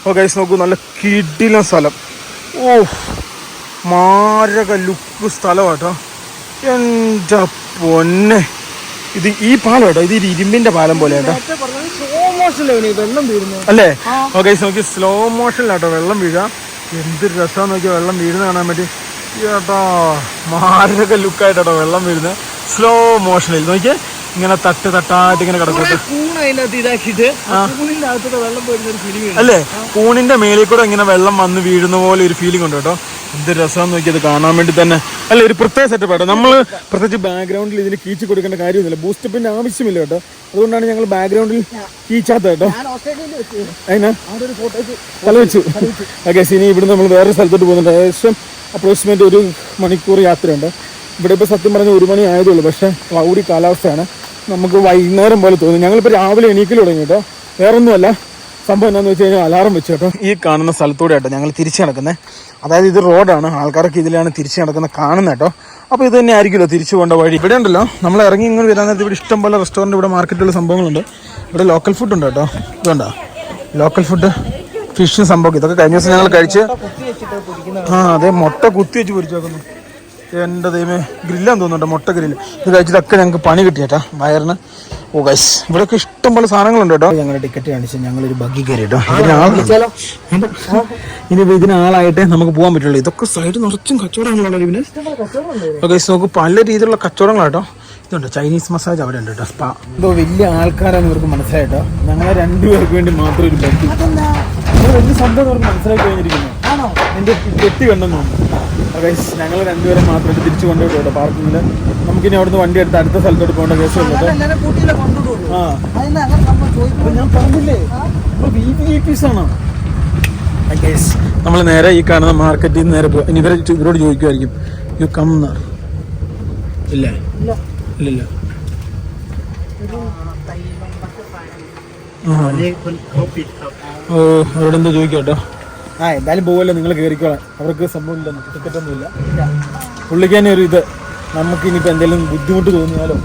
ഓക്കെ നോക്കൂ, നല്ല കിടിലൻ സ്ഥലം. ഓ, മാരക ലുക്ക് സ്ഥലം കേട്ടോ. എൻ്റെ പൊന്നെ, ഇത് ഈ പാലം കേട്ടോ, ഇത് ഇരുമ്പിന്റെ പാലം പോലെ കേട്ടോ. സ്ലോ മോഷനിലാണ് വെള്ളം വീഴുന്നത് അല്ലേ? ഓക്കെ നോക്കി, സ്ലോ മോഷനിലാട്ടോ വെള്ളം വീഴാം. എന്ത് രസമാന്ന് നോക്കിയാൽ വെള്ളം വീഴുന്ന കാണാൻ പറ്റി കേട്ടോ. മാരക ലുക്കായിട്ടോ വെള്ളം വീഴുന്നത്. സ്ലോ മോഷനിൽ നോക്കിയേ, ഇങ്ങനെ തട്ടായിട്ട് ഇങ്ങനെ കിടക്കട്ടെ അല്ലേ. കൂണിന്റെ മേലിൽ കൂടെ ഇങ്ങനെ വെള്ളം വന്ന് വീഴുന്ന പോലെ ഒരു ഫീലിംഗ് ഉണ്ട് കേട്ടോ. എന്ത് രസമാന്ന് നോക്കിയത് കാണാൻ വേണ്ടി തന്നെ. അല്ല, ഒരു പ്രത്യേക സെറ്റപ്പ് കേട്ടോ. നമ്മൾ പ്രത്യേകിച്ച് ബാക്ക്ഗ്രൗണ്ടിൽ ഇതിന് കീച്ച് കൊടുക്കേണ്ട കാര്യമൊന്നുമില്ല, ബൂസ്റ്റപ്പിന്റെ ആവശ്യമില്ല കേട്ടോ. അതുകൊണ്ടാണ് ഞങ്ങൾ ബാക്ക്ഗ്രൗണ്ടിൽ കീച്ചാത്ത കേട്ടോ. അതിനാ തല വെച്ചു. ഓക്കെ, ഇനി ഇവിടെ നമ്മൾ വേറെ സ്ഥലത്തോട്ട് പോകുന്നുണ്ട്. ഏകദേശം അപ്രോക്സിമേറ്റ് 1 മണിക്കൂർ യാത്രയുണ്ട്. ഇവിടെ ഇപ്പോൾ സത്യം പറഞ്ഞ 1 മണി ആയതേ ഉള്ളൂ. പക്ഷേ ക്ലൗഡി കാലാവസ്ഥയാണ്, നമുക്ക് വൈകുന്നേരം പോലെ തോന്നും. ഞങ്ങളിപ്പോൾ രാവിലെ എണീക്കൽ തുടങ്ങി കേട്ടോ. വേറൊന്നുമല്ല, സംഭവം എന്താണെന്ന് വെച്ച് കഴിഞ്ഞാൽ അലാറം വെച്ച് കേട്ടോ. ഈ കാണുന്ന സ്ഥലത്തൂടെ കേട്ടോ ഞങ്ങൾ തിരിച്ചു നടക്കുന്നത്. അതായത് ഇത് റോഡാണ്, ആൾക്കാരൊക്കെ ഇതിലാണ് തിരിച്ചു നടക്കുന്നത് കാണുന്നത് കേട്ടോ. അപ്പോൾ ഇത് തന്നെ ആയിരിക്കുമല്ലോ തിരിച്ചു പോകേണ്ട വഴി. ഇവിടെ ഉണ്ടല്ലോ, നമ്മൾ ഇറങ്ങി ഇങ്ങനെ വരാൻ നേരത്ത് ഇവിടെ ഇഷ്ടം പോലെ റെസ്റ്റോറൻറ്റ്, ഇവിടെ മാർക്കറ്റുള്ള സംഭവങ്ങളുണ്ട്. ഇവിടെ ലോക്കൽ ഫുഡ് ഉണ്ട് കേട്ടോ. ഇതുണ്ടോ ലോക്കൽ ഫുഡ്, ഫിഷ് സംഭവം. ഇതൊക്കെ കഴിഞ്ഞ ദിവസം ഞങ്ങൾ കഴിച്ച്. അതെ, മുട്ട കുത്തി വെച്ച് പൊരിച്ചേക്കുന്നു. എൻ്റെ ദൈവമേ, ഗ്രില്ലാന്ന് തോന്നുന്നുണ്ട്, മുട്ട ഗ്രില്ല്. ഇത് കഴിച്ചിട്ടൊക്കെ ഞങ്ങൾക്ക് പണി കിട്ടിയേട്ടാ വയറിന്. ഓ ഗൈസ്, ഇവിടെയൊക്കെ ഇഷ്ടം പോലെ സാധനങ്ങളുണ്ട് കേട്ടോ. ഞങ്ങളുടെ ടിക്കറ്റ് കാണിച്ച് ഞങ്ങളൊരു ബഗ്ഗി കയറി കേട്ടോ. ഇനി ഇതിനാളായിട്ടേ നമുക്ക് പോകാൻ പറ്റുള്ളൂ. ഇതൊക്കെ സൈഡ് നിറച്ചും കച്ചവടങ്ങളാണല്ലോ ഇതിന്. ഓക്കെ നോക്ക്, പല രീതിയിലുള്ള കച്ചവടങ്ങളാട്ടോ. ഇതുണ്ട് ചൈനീസ് മസാജ് അവിടെ ഉണ്ട് കേട്ടോ, സ്പാ. എന്തോ വലിയ ആൾക്കാരാന്ന് ഇവർക്ക് മനസ്സിലായിട്ടോ. ഞങ്ങളെ 2 പേർക്ക് വേണ്ടി മാത്രം ഒരു ബഗ്ഗി. വലിയ സംഭവം അവർക്ക് മനസ്സിലാക്കി കഴിഞ്ഞിരിക്കുന്നു. എൻ്റെ തെറ്റി കണ്ടെന്നുണ്ട്. ഗൈസ്, ഞങ്ങൾ 2 പേരെ മാത്രമായിട്ട് തിരിച്ചു കൊണ്ടുപോയി കേട്ടോ പാർക്കിങ്ങിൽ. നമുക്കിനി അവിടുന്ന് വണ്ടി എടുത്ത് അടുത്ത സ്ഥലത്തോട്ട് പോകേണ്ട കേസ് ഉള്ളത്. ഞാൻ പറഞ്ഞില്ലേ ആണോ. ഗൈസ്, നമ്മൾ നേരെ ഈ കാണുന്ന മാർക്കറ്റിൽ നിന്ന് നേരെ പോകും. ഇനി ഇവരോട് ചോദിക്കുമായിരിക്കും, യു കം ഇല്ല ഇല്ലില്ല. ഓ, അവിടെ എന്താ ചോദിക്കാം കേട്ടോ. എന്തായാലും പോവല്ലോ, നിങ്ങൾ കയറിക്കോളാം. അവർക്ക് സംഭവമില്ല, ടിക്കറ്റൊന്നുമില്ല. പുള്ളിക്ക് തന്നെ ഒരു ഇത്, നമുക്ക് ഇനിയിപ്പോൾ എന്തെങ്കിലും ബുദ്ധിമുട്ട് തോന്നിയാലോ,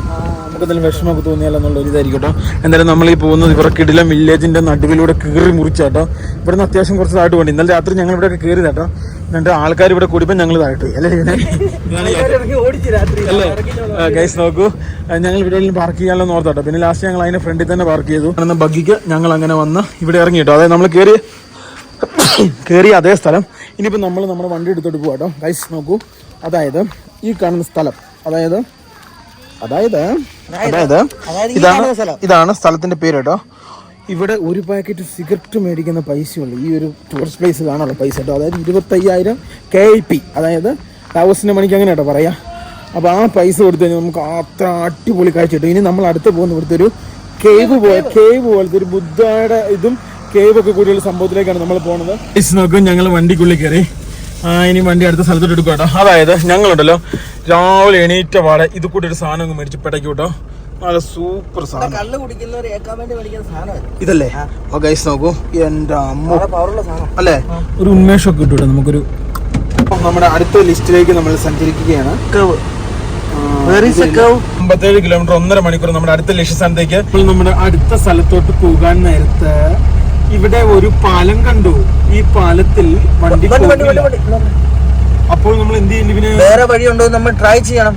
നമുക്ക് എന്തെങ്കിലും വിഷമമൊക്കെ തോന്നിയാലോ എന്നുള്ളൊരു ഇതായിരിക്കും കേട്ടോ. എന്തായാലും നമ്മൾ ഈ പോകുന്നത് ഇവരുടെ കിടിലം വില്ലേജിൻ്റെ നടുവിലൂടെ കയറി മുറിച്ചാട്ടോ. ഇവിടുന്ന് അത്യാവശ്യം കുറച്ച് താഴ്ട്ട് പോകണ്ടി. ഇന്നലെ രാത്രി ഞങ്ങൾ ഇവിടെ കയറി കേട്ടോ. എന്നിട്ട് ആൾക്കാർ ഇവിടെ കൂടിയപ്പോൾ ഞങ്ങൾ താഴ്ട്ട് പോയി അല്ലേ. ഗൈസ് നോക്കൂ, ഞങ്ങൾ ഇവിടെ പാർക്ക് ചെയ്യാനുള്ള ഓർത്തോട്ടോ. പിന്നെ ലാസ്റ്റ് ഞങ്ങൾ അതിൻ്റെ ഫ്രണ്ടിൽ തന്നെ പാർക്ക് ചെയ്തു. എന്ന ബഗ്ഗിക്ക് ഞങ്ങൾ അങ്ങനെ വന്ന് ഇവിടെ ഇറങ്ങി കേട്ടോ. അതായത് നമ്മൾ കയറി അതേ സ്ഥലം. ഇനിയിപ്പോൾ നമ്മൾ നമ്മുടെ വണ്ടി എടുത്തോട്ട് പോകാം കേട്ടോ. ഗൈസ് നോക്കൂ, അതായത് ഈ കാണുന്ന സ്ഥലം, അതായത് ഇതാണ് സ്ഥലത്തിന്റെ പേര് കേട്ടോ. ഇവിടെ ഒരു പാക്കറ്റ് സിഗരറ്റ് മേടിക്കുന്ന പൈസയുള്ളൂ ഈ ഒരു ടൂറിസ്റ്റ് പ്ലേസ് കാണാനുള്ള പൈസ കേട്ടോ. അതായത് 25,000 KIP, അതായത് 1000 മണിക്ക് അങ്ങനെ കേട്ടോ പറയാം. അപ്പോൾ ആ പൈസ കൊടുത്തു കഴിഞ്ഞാൽ നമുക്ക് അത്ര അടിപൊളി കാഴ്ച കിട്ടും. ഇനി നമ്മൾ അടുത്ത് പോകുന്ന ഇവിടുത്തെ ഒരു കേവ് പോലത്തെ ഒരു ബുദ്ധയുടെ ഇതും കേവൊക്കെ കൂടിയുള്ള സംഭവത്തിലേക്കാണ് നമ്മൾ പോകുന്നത്. നോക്കും, ഞങ്ങൾ വണ്ടിക്കുള്ളിൽ കയറി. ഇനി വണ്ടി അടുത്ത സ്ഥലത്തോട്ട് എടുക്കും കേട്ടോ. അതായത് ഞങ്ങളുണ്ടല്ലോ രാവിലെ എണീറ്റ പാടെ ഇത് കൂടി ഒരു സാധനം മേടിച്ച് പെടയ്ക്ക് കേട്ടോ. നല്ല സൂപ്പർ സാധനം, ഇതല്ലേ. ഗൈസ് നോക്കൂ, എൻ്റെ അമ്മ അല്ലേ, ഒരു ഉന്മേഷമൊക്കെ കിട്ടും നമുക്കൊരു. നമ്മുടെ അടുത്ത ലിസ്റ്റിലേക്ക് നമ്മൾ സഞ്ചരിക്കുകയാണ്. 57 കിലോമീറ്റർ, 1.5 മണിക്കൂർ നമ്മുടെ അടുത്ത ലക്ഷ്യസ്ഥാനത്തേക്ക്. നമ്മുടെ അടുത്ത സ്ഥലത്തോട്ട് പോകാൻ നേരത്ത് ഇവിടെ ഒരു പാലം കണ്ടു. ഈ പാലത്തിൽ വണ്ടി അപ്പോൾ നമ്മൾ എന്ത് ചെയ്യും, ഇവന് വേറെ വഴിയുണ്ടോ നമ്മൾ ട്രൈ ചെയ്യണം.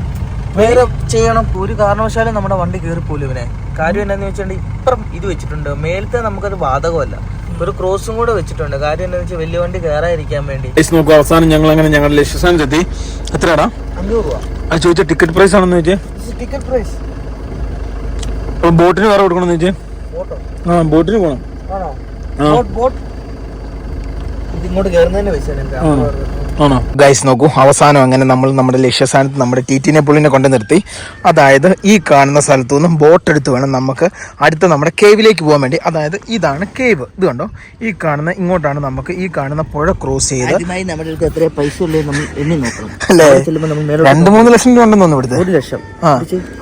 ഒരു കാരണവശാലും നമ്മുടെ വണ്ടി കയറിപ്പോലും ഇവനെ. കാര്യം എന്താണെന്ന് വെച്ചിട്ടുണ്ടെങ്കിൽ ഇപ്പം ഇത് വെച്ചിട്ടുണ്ട് മേലത്തെ, നമുക്കത് ബാധകമല്ല. ഒരു ക്രോസും കൂടെ വെച്ചിട്ടുണ്ട്. കാര്യം എന്താണെന്ന് വെച്ചാൽ വലിയ വണ്ടി കയറാതിരിക്കാൻ വേണ്ടി. നോക്കൂ, അവസാനം ഞങ്ങൾ അങ്ങനെ ഞങ്ങളുടെ ലക്ഷ്യസ്ഥാനത്തെത്തി. എത്രയാടാ? 500 രൂപ. അത് ചോദിച്ചാൽ ടിക്കറ്റ് പ്രൈസ് ആണെന്ന് വെച്ചേ. Ticket price. ബോട്ടിന് വേറെ കൊടുക്കണമെന്ന് വെച്ചേ. ബോട്ടിന് പോകണം. ബോട്ട് ഇതിങ്ങോട്ട് കയറുന്നതിന് പൈസ. ആണോ ഗൈസ് നോക്കൂ, അവസാനം അങ്ങനെ നമ്മൾ നമ്മുടെ ലക്ഷ്യസ്ഥാനത്ത് നമ്മുടെ ടീറ്റിനെ പുള്ളിനെ കൊണ്ട് നിർത്തി. അതായത് ഈ കാണുന്ന സ്ഥലത്തു നിന്നും ബോട്ട് എടുത്ത് വേണം നമുക്ക് അടുത്ത നമ്മുടെ കേവിലേക്ക് പോകാൻ വേണ്ടി. അതായത് ഇതാണ് കേവ്, ഇത് കണ്ടോ, ഈ കാണുന്ന ഇങ്ങോട്ടാണ് നമുക്ക് ഈ കാണുന്ന പുഴ ക്രോസ് ചെയ്ത് എത്ര പൈസ അല്ലേ 2-3 ലക്ഷം രൂപ ഉണ്ടെന്ന് തോന്നുന്നു ഇവിടുത്തെ. 1 ലക്ഷം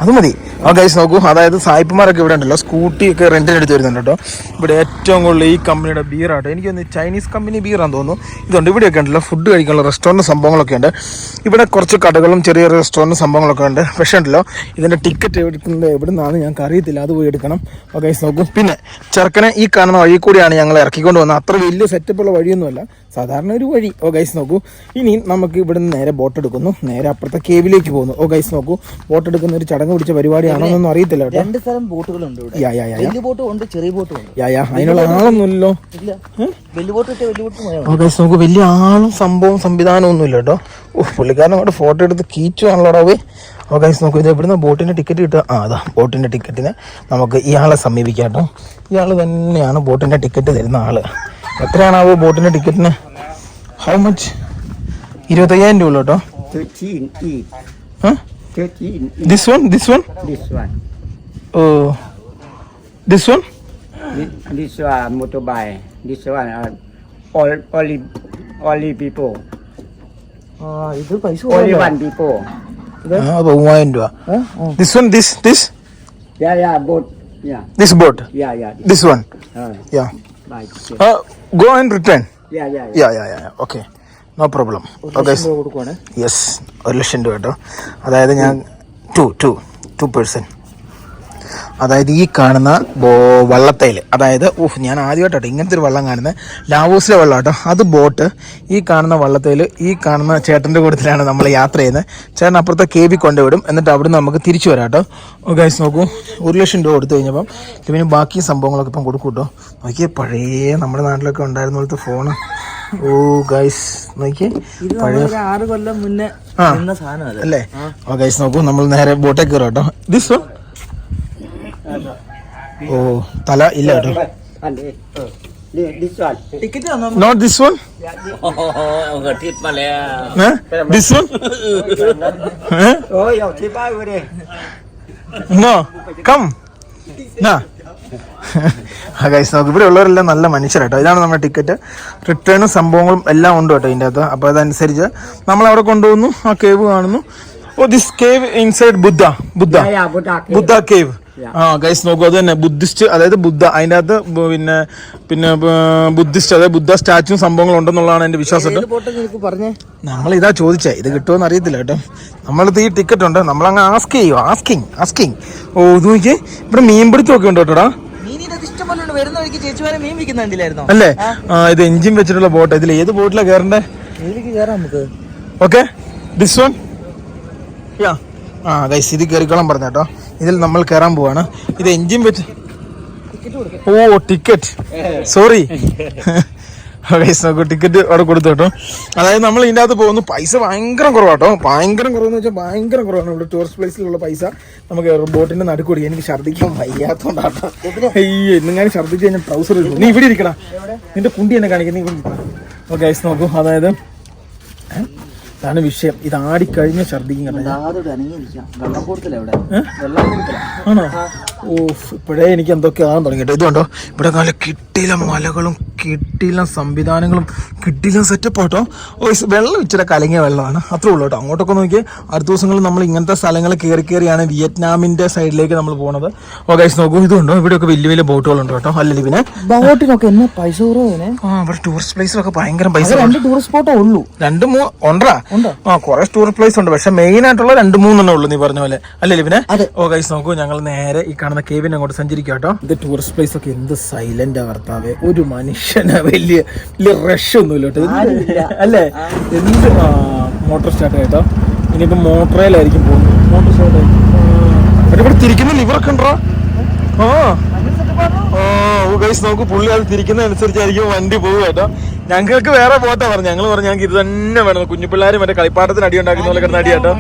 അത് മതി. ഗൈസ് നോക്കൂ, അതായത് സായിപ്പുമാരൊക്കെ ഇവിടെ ഉണ്ടല്ലോ, സ്കൂട്ടി ഒക്കെ റെന്റിന് എടുത്ത് വരുന്നുണ്ട് കേട്ടോ. ഇവിടെ ഏറ്റവും കൂടുതൽ ഈ കമ്പനിയുടെ ബീറാട്ടോ, എനിക്കൊന്ന് ചൈനീസ് കമ്പനി ബീറാന്ന് തോന്നുന്നു. ഇതുണ്ട് ഇവിടെയൊക്കെ ഉണ്ടല്ലോ, ഫുഡ് കഴിക്കാനുള്ള റെസ്റ്റോറൻറ്റ് സംഭവങ്ങളൊക്കെ ഉണ്ട്. ഇവിടെ കുറച്ച് കടകളും ചെറിയ റെസ്റ്റോറൻറ്റ് സംഭവങ്ങളൊക്കെ ഉണ്ട്. പക്ഷേ ഉണ്ടല്ലോ ഇതിൻ്റെ ടിക്കറ്റ് എടുക്കുന്നത് എവിടെ നിന്നാണ് ഞങ്ങൾക്ക് അറിയത്തില്ല, അത് പോയി എടുക്കണം. ഗൈസ് നോക്കൂ, പിന്നെ ചെറുക്കനെ ഈ കാണുന്ന വഴി കൂടിയാണ് ഞങ്ങൾ ഇറക്കിക്കൊണ്ട് വന്നത്. അത്ര വലിയ സെറ്റപ്പുള്ള വഴിയൊന്നുമല്ല, സാധാരണ ഒരു വഴി. ഗൈസ് നോക്കൂ, ഇനി നമുക്ക് ഇവിടുന്ന് നേരെ ബോട്ട് എടുക്കുന്നു, നേരെ അപ്പുറത്തെ കേവിലേക്ക് പോകുന്നു. ഗൈസ് നോക്കൂ, ബോട്ട് എടുക്കുന്ന ഒരു ചടങ്ങ് പിടിച്ച പരിപാടിയാണോ എന്നൊന്നും അറിയത്തില്ല കേട്ടോ. 2 തരം ബോട്ടുകളുണ്ട് ഇവിടെ. വലിയ ബോട്ടും ഉണ്ട്, ചെറിയ ബോട്ടും ഉണ്ട്. അതിനുള്ള ആളൊന്നുമില്ലല്ലോ. വലിയ ബോട്ട് വലിയ ബോട്ട്. ഗൈസ് നോക്കൂ, വലിയ ആളും സംഭവം സംവിധാനം ഒന്നുമില്ല കേട്ടോ. പുള്ളിക്കാരൻ അവിടെ ഫോട്ടോ എടുത്ത് കീച്ചുവാണല്ലോടാ പോയി. ഗൈസ് നോക്കൂ, ഇത് എവിടുന്ന ബോട്ടിന്റെ ടിക്കറ്റ് കിട്ടുക? അതാ ബോട്ടിന്റെ ടിക്കറ്റിന് നമുക്ക് ഇയാളെ സമീപിക്കാം കേട്ടോ. ഇയാൾ തന്നെയാണ് ബോട്ടിന്റെ ടിക്കറ്റ് തരുന്ന ആള്. എത്രയാണാവോ ബോട്ടിന്റെ ടിക്കറ്റിന്? How much? 25,000 രൂപ കേട്ടോ. 13 each. 13 each. This one? This one. Oh, this one? This one motorbike. This one only people. ഇത് പൈസ Only one people. അപ്പൊ 3,000 രൂപ. This one, this? Yeah, boat. Yeah. This boat? Yeah. This one? Yeah. Bye. Go and return. Yeah. Yeah. Okay. No problem. Okay. Yes. 1 ലക്ഷം രൂപ കേട്ടോ. അതായത് ഞാൻ 2 person. അതായത് ഈ കാണുന്ന വള്ളത്തേൽ, അതായത് ഞാൻ ആദ്യമായിട്ടോ ഇങ്ങനത്തെ ഒരു വള്ളം കാണുന്നത്, ലാവോസിലെ വെള്ളം കേട്ടോ, അത് ബോട്ട്. ഈ കാണുന്ന വള്ളത്തേൽ ഈ കാണുന്ന ചേട്ടൻ്റെ കൂട്ടത്തിലാണ് നമ്മൾ യാത്ര ചെയ്യുന്നത്. ചേട്ടൻ അപ്പുറത്തെ കേബി കൊണ്ടുവിടും, എന്നിട്ട് അവിടെ നിന്ന് നമുക്ക് തിരിച്ചു വരാം കേട്ടോ. ഗൈസ് നോക്കൂ, 1 ലക്ഷം രൂപ കൊടുത്തു കഴിഞ്ഞപ്പം പിന്നെ ബാക്കി സംഭവങ്ങളൊക്കെ ഇപ്പം കൊടുക്കും കേട്ടോ. നോക്കിയേ, പഴയ നമ്മുടെ നാട്ടിലൊക്കെ ഉണ്ടായിരുന്ന പോലത്തെ ഫോണ്. ഗൈസ് നോക്കിയേ, പഴയ 6 കൊല്ലം മുന്നേ സാധനം അല്ലേ. ഗൈസ് നോക്കൂ, നമ്മൾ നേരെ ബോട്ടേ കയറാം കേട്ടോ. ദിസ് വൺ തല ഇല്ല കേട്ടോ. This one. Ticket not this one. This one. Oh, yo, keep out with it. No come നാ. ഗൈസ് നോക്ക്, ഇവിടെ ഉള്ളവരെല്ലാം നല്ല മനുഷ്യരാട്ടോ. ഇതാണ് നമ്മുടെ ടിക്കറ്റ്. റിട്ടേണും സംഭവങ്ങളും എല്ലാം ഉണ്ട് കേട്ടോ ഇതിൻ്റെ അകത്ത്. അപ്പോൾ അതനുസരിച്ച് നമ്മളവിടെ കൊണ്ടുപോകുന്നു, ആ കേവ് കാണുന്നു. This cave inside Buddha cave. Guys നോക്കൂ, അത് തന്നെ ബുദ്ധിസ്റ്റ്, അതായത് ബുദ്ധ അതിൻ്റെ അകത്ത് പിന്നെ ബുദ്ധിസ്റ്റ്, അതായത് ബുദ്ധ സ്റ്റാച്യു സംഭവങ്ങൾ ഉണ്ടെന്നുള്ളതാണ് എൻ്റെ വിശ്വാസം. നമ്മൾ ഇതാ ചോദിച്ചേ, ഇത് കിട്ടുമെന്ന് അറിയത്തില്ല കേട്ടോ. നമ്മളത് ഈ ടിക്കറ്റ് ഉണ്ട്, നമ്മളങ്ങ് ആസ്കിങ്. ഇത് നോക്കിയേ, ഇവിടെ മീൻപിടുത്തമൊക്കെ ഉണ്ട് കേട്ടോടാ. അല്ലേ? ഇത് എഞ്ചിൻ വെച്ചിട്ടുള്ള ബോട്ട്. ഇതിൽ ഏത് ബോട്ടിലാണ് കയറണ്ടേ? Okay, this one. ഗൈസ്, ഇത് കയറിക്കോളാൻ പറഞ്ഞ കേട്ടോ. ഇതിൽ നമ്മൾ കയറാൻ പോവാണ്. ഇത് എഞ്ചിൻ വെച്ച് ടിക്കറ്റ് സോറി ഗൈസ് നോക്കൂ, ടിക്കറ്റ് അവിടെ കൊടുത്തു കേട്ടോ. അതായത് നമ്മൾ ഇതിൻ്റെ അകത്ത് പോകുന്നു. പൈസ ഭയങ്കര കുറവാട്ടോ, ഭയങ്കര കുറവെന്ന് വെച്ചാൽ ഭയങ്കര കുറവാണ്. ഇവിടെ ടൂറിസ്റ്റ് പ്ലേസിലുള്ള പൈസ നമുക്ക് ബോട്ടിന്റെ നടുക്കൂടി. എനിക്ക് ഛർദ്ദിക്കാൻ വയ്യാത്തോണ്ടാട്ടോ. എന്നെങ്ങാനും ഛർദ്ദിച്ച് കഴിഞ്ഞാൽ ട്രൗസർ കിട്ടും. നീ ഇവിടെ ഇരിക്കണം, നിന്റെ കുണ്ടി എന്നെ കാണിക്കുന്നത്. നീ ഇവിടെ ഇരിക്കണം. ഗൈസ് നോക്കൂ, അതായത് അതാണ് വിഷയം. ഇത് ആടിക്കഴിഞ്ഞ ഛർദ്ദിക്കും കേട്ടോ. ആണോ? ഇപ്പോഴേ എനിക്ക് എന്തൊക്കെ ആകാൻ തുടങ്ങിട്ടോ. ഇതുകൊണ്ടോ, ഇവിടെ നല്ല കിട്ടിയില്ല മലകളും കിട്ടിയില്ല സംവിധാനങ്ങളും കിട്ടിയില്ല സെറ്റപ്പ് ആട്ടോ. വെള്ളം ഇച്ചിരി കലങ്ങിയ വെള്ളമാണ്, അത്രേ ഉള്ളൂ കേട്ടോ. അങ്ങോട്ടൊക്കെ നോക്കിയാൽ അടുത്ത ദിവസങ്ങളിൽ നമ്മൾ ഇങ്ങനത്തെ സ്ഥലങ്ങൾ കയറിയാണ് വിയറ്റ്നാമിന്റെ സൈഡിലേക്ക് നമ്മൾ പോകുന്നത്. ഗൈസ് നോക്കൂ, ഇതുണ്ടോ, ഇവിടെയൊക്കെ വലിയ ബോട്ടുകളുണ്ട് കേട്ടോ. അല്ലെങ്കിൽ പിന്നെ ബോട്ടിനൊക്കെ എന്നാ പൈസ കുറവ്. ഇവിടെ ടൂറിസ്റ്റ് പ്ലേസിലൊക്കെ ഭയങ്കര പൈസ. 2 ടൂറിസ്റ്റ് സ്പോട്ടേ ഉള്ളൂ. 2-3 ഉണ്ടാ. കുറെ ടൂറിസ്റ്റ് പ്ലേസ് ഉണ്ട്, പക്ഷെ മെയിൻ ആയിട്ടുള്ള 2-3 ഉള്ളൂ നീ പറഞ്ഞ പോലെ, അല്ലേ ലിവിനെ? ഗൈസ് നോക്കൂ, ഞങ്ങൾ നേരെ ഈ കാണുന്ന കേവിനെ അങ്ങോട്ട് സഞ്ചരിക്കാം കേട്ടോ. ഇത് ടൂറിസ്റ്റ് പ്ലേസ് ഒക്കെ എന്ത് സൈലന്റ് ഭർത്താവേ, ഒരു മനുഷ്യന് വലിയ റഷ് ഒന്നുമില്ല കേട്ടോ. അല്ലേ? എന്ത് മോട്ടോർ സ്റ്റാർട്ട് കേട്ടോ. ഇനിയിപ്പോ മോട്ടറയിലായിരിക്കും പോകുന്നത്. മോട്ടോർ സ്റ്റാർട്ട് ഇവിടെ തിരിക്കുന്ന ലിവറൊക്കെ ഉണ്ടോ? ഗൈസ് നോക്കൂ, പുള്ളി അത് തിരിക്കുന്നതനുസരിച്ചായിരിക്കും വണ്ടി പോകുക കേട്ടോ. ഞങ്ങൾക്ക് വേറെ ബോട്ടാ പറഞ്ഞു. ഞങ്ങൾ പറഞ്ഞു ഞങ്ങൾക്ക് ഇത് തന്നെ വേണം. കുഞ്ഞു പിള്ളേർ മറ്റേ കളിപ്പാട്ടത്തിന് അടി ഉണ്ടാക്കുന്ന പോലെ കിടന്ന അടി കേട്ടോ.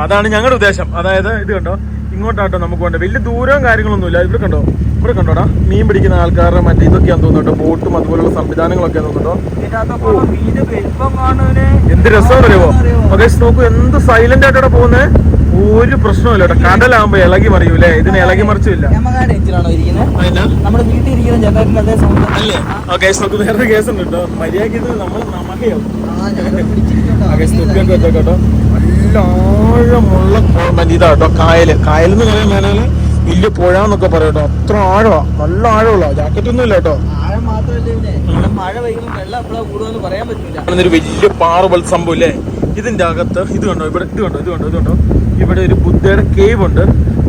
അതാണ് ഞങ്ങളുടെ ഉദ്ദേശം. അതായത് ഇത് കണ്ടോ, ഇങ്ങോട്ടാട്ടോ നമുക്ക് വേണ്ട. വലിയ ദൂരവും കാര്യങ്ങളൊന്നുമില്ല. ഇവിടെ കണ്ടോ, ഇവിടെ കണ്ടോടാ മീൻ പിടിക്കുന്ന ആൾക്കാരുടെ മറ്റേ ഇതൊക്കെയാന്ന് തോന്നുന്നുണ്ടോ, ബോട്ടും അതുപോലുള്ള സംവിധാനങ്ങളൊക്കെ തോന്നുന്നുണ്ടോ. എന്ത് രസമാണോ ഗൈസ്, നോക്കൂ എന്ത് സൈലന്റ് ആയിട്ടാ പോകുന്നത്. ഒരു പ്രശ്നമില്ല കേട്ടോ. കടലാകുമ്പോ ഇളകി മറിയൂലേ, ഇതിന് ഇളകി മറിച്ചില്ല. അല്ലേ ഗൈസ്, നോക്ക് വേറെ കേസ് ഉണ്ട് കേട്ടോ. മര്യാദക്ക് ഇത് നമ്മൾ നമകയാവും കേട്ടോ. നല്ല ആഴമുള്ള ഇതാട്ടോ കായലെന്ന് പറയാൻ മേലെ വലിയ പുഴ എന്നൊക്കെ പറയാം കേട്ടോ. അത്ര ആഴമാ, നല്ല ആഴമുള്ള. ജാക്കറ്റ് ഒന്നും ഇല്ല കേട്ടോ. ഒരു വലിയ പാറ പോലത്തെ സംഭവം ഇല്ലേ. ഇതിന്റെ അകത്ത് ഇത് കണ്ടോ, ഇത് കണ്ടോ ഇവിടെ ഒരു ബുദ്ധയുടെ കേവ് ഉണ്ട്.